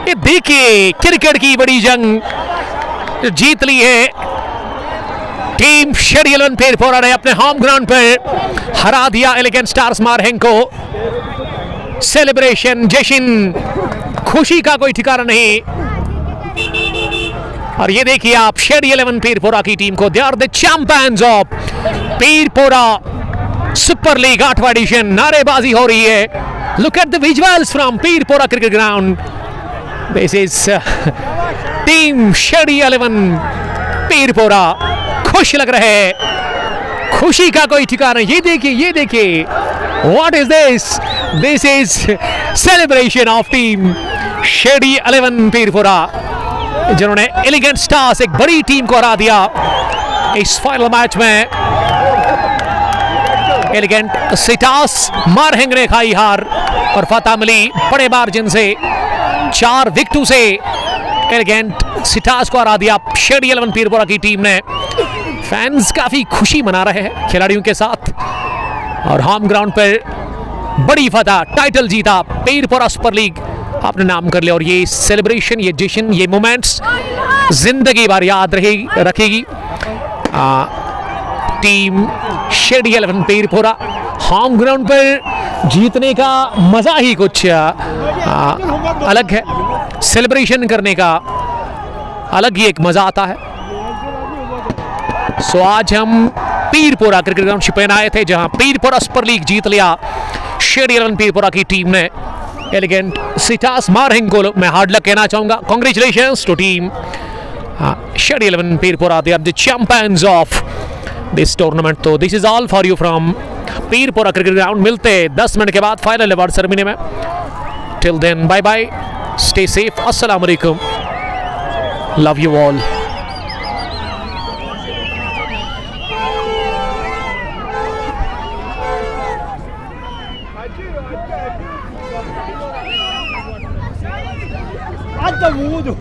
Speaker 1: ये देखिए क्रिकेट की बड़ी जंग जीत ली है टीम शेडी 11 पीरपोरा ने। अपने होम ग्राउंड पर हरा दिया एलिगेंट स्टार्स मारहेंग को। सेलिब्रेशन, जश्न, खुशी का कोई ठिकाना नहीं। और ये देखिए आप शेडी 11 पीरपोरा की टीम को, they are the champions of Pirpora super league 8वां एडिशन। नारेबाजी हो रही है। Look at the visuals from Pirpora cricket ground. This is team shady 11 Pirpora. खुश लग रहे हैं, खुशी का कोई ठिकाना। ये देखिए, ये देखिए, what is this? This is celebration of team shady 11 पीरपोरा, जिन्होंने एलिगेंट स्टार्स एक बड़ी टीम को हरा दिया इस फाइनल मैच में। एलिगेंट स्टार्स मारहेंग ने खाई हार और फतह मिली बड़े मार्जिन से, 4 विकेटों से एलिगेंट स्टार्स को हरा दिया शेडी 11 पीरपोरा की टीम ने। फैंस काफी खुशी मना रहे हैं खिलाड़ियों के साथ, और होम ग्राउंड पर बड़ी फतह, टाइटल जीता पीरपोरा सुपर लीग आपने नाम कर लिया और ये सेलिब्रेशन, ये जश्न, ये मोमेंट्स जिंदगी भर याद रखेगी team Shirdi 11 Pirpura. Home ground पर जीतने का मजा ही कुछ अलग है, सेलिब्रेशन करने का अलग ही एक मजा आता है। सो आज हम पीरपुरा क्रिकेट ग्राउंड शिपेन आए थे, जहां पीरपुरा सुपर लीग जीत लिया शिरडी 11 पीरपुरा की टीम ने। एलिगेंट सिटास मारहिंग को मैं हार्ड लक कहना चाहूंगा। Congratulations to team Shirdi 11 Pirpura, they are the champions of this tournament. तो this is all for you from Pirpura cricket ground. मिलते 10 मिनट के बाद फाइनल अवार्ड सेरेमनी में। Till then bye bye, stay safe, अस्सलाम वालेकुम, love you all.
Speaker 2: Ada mudo.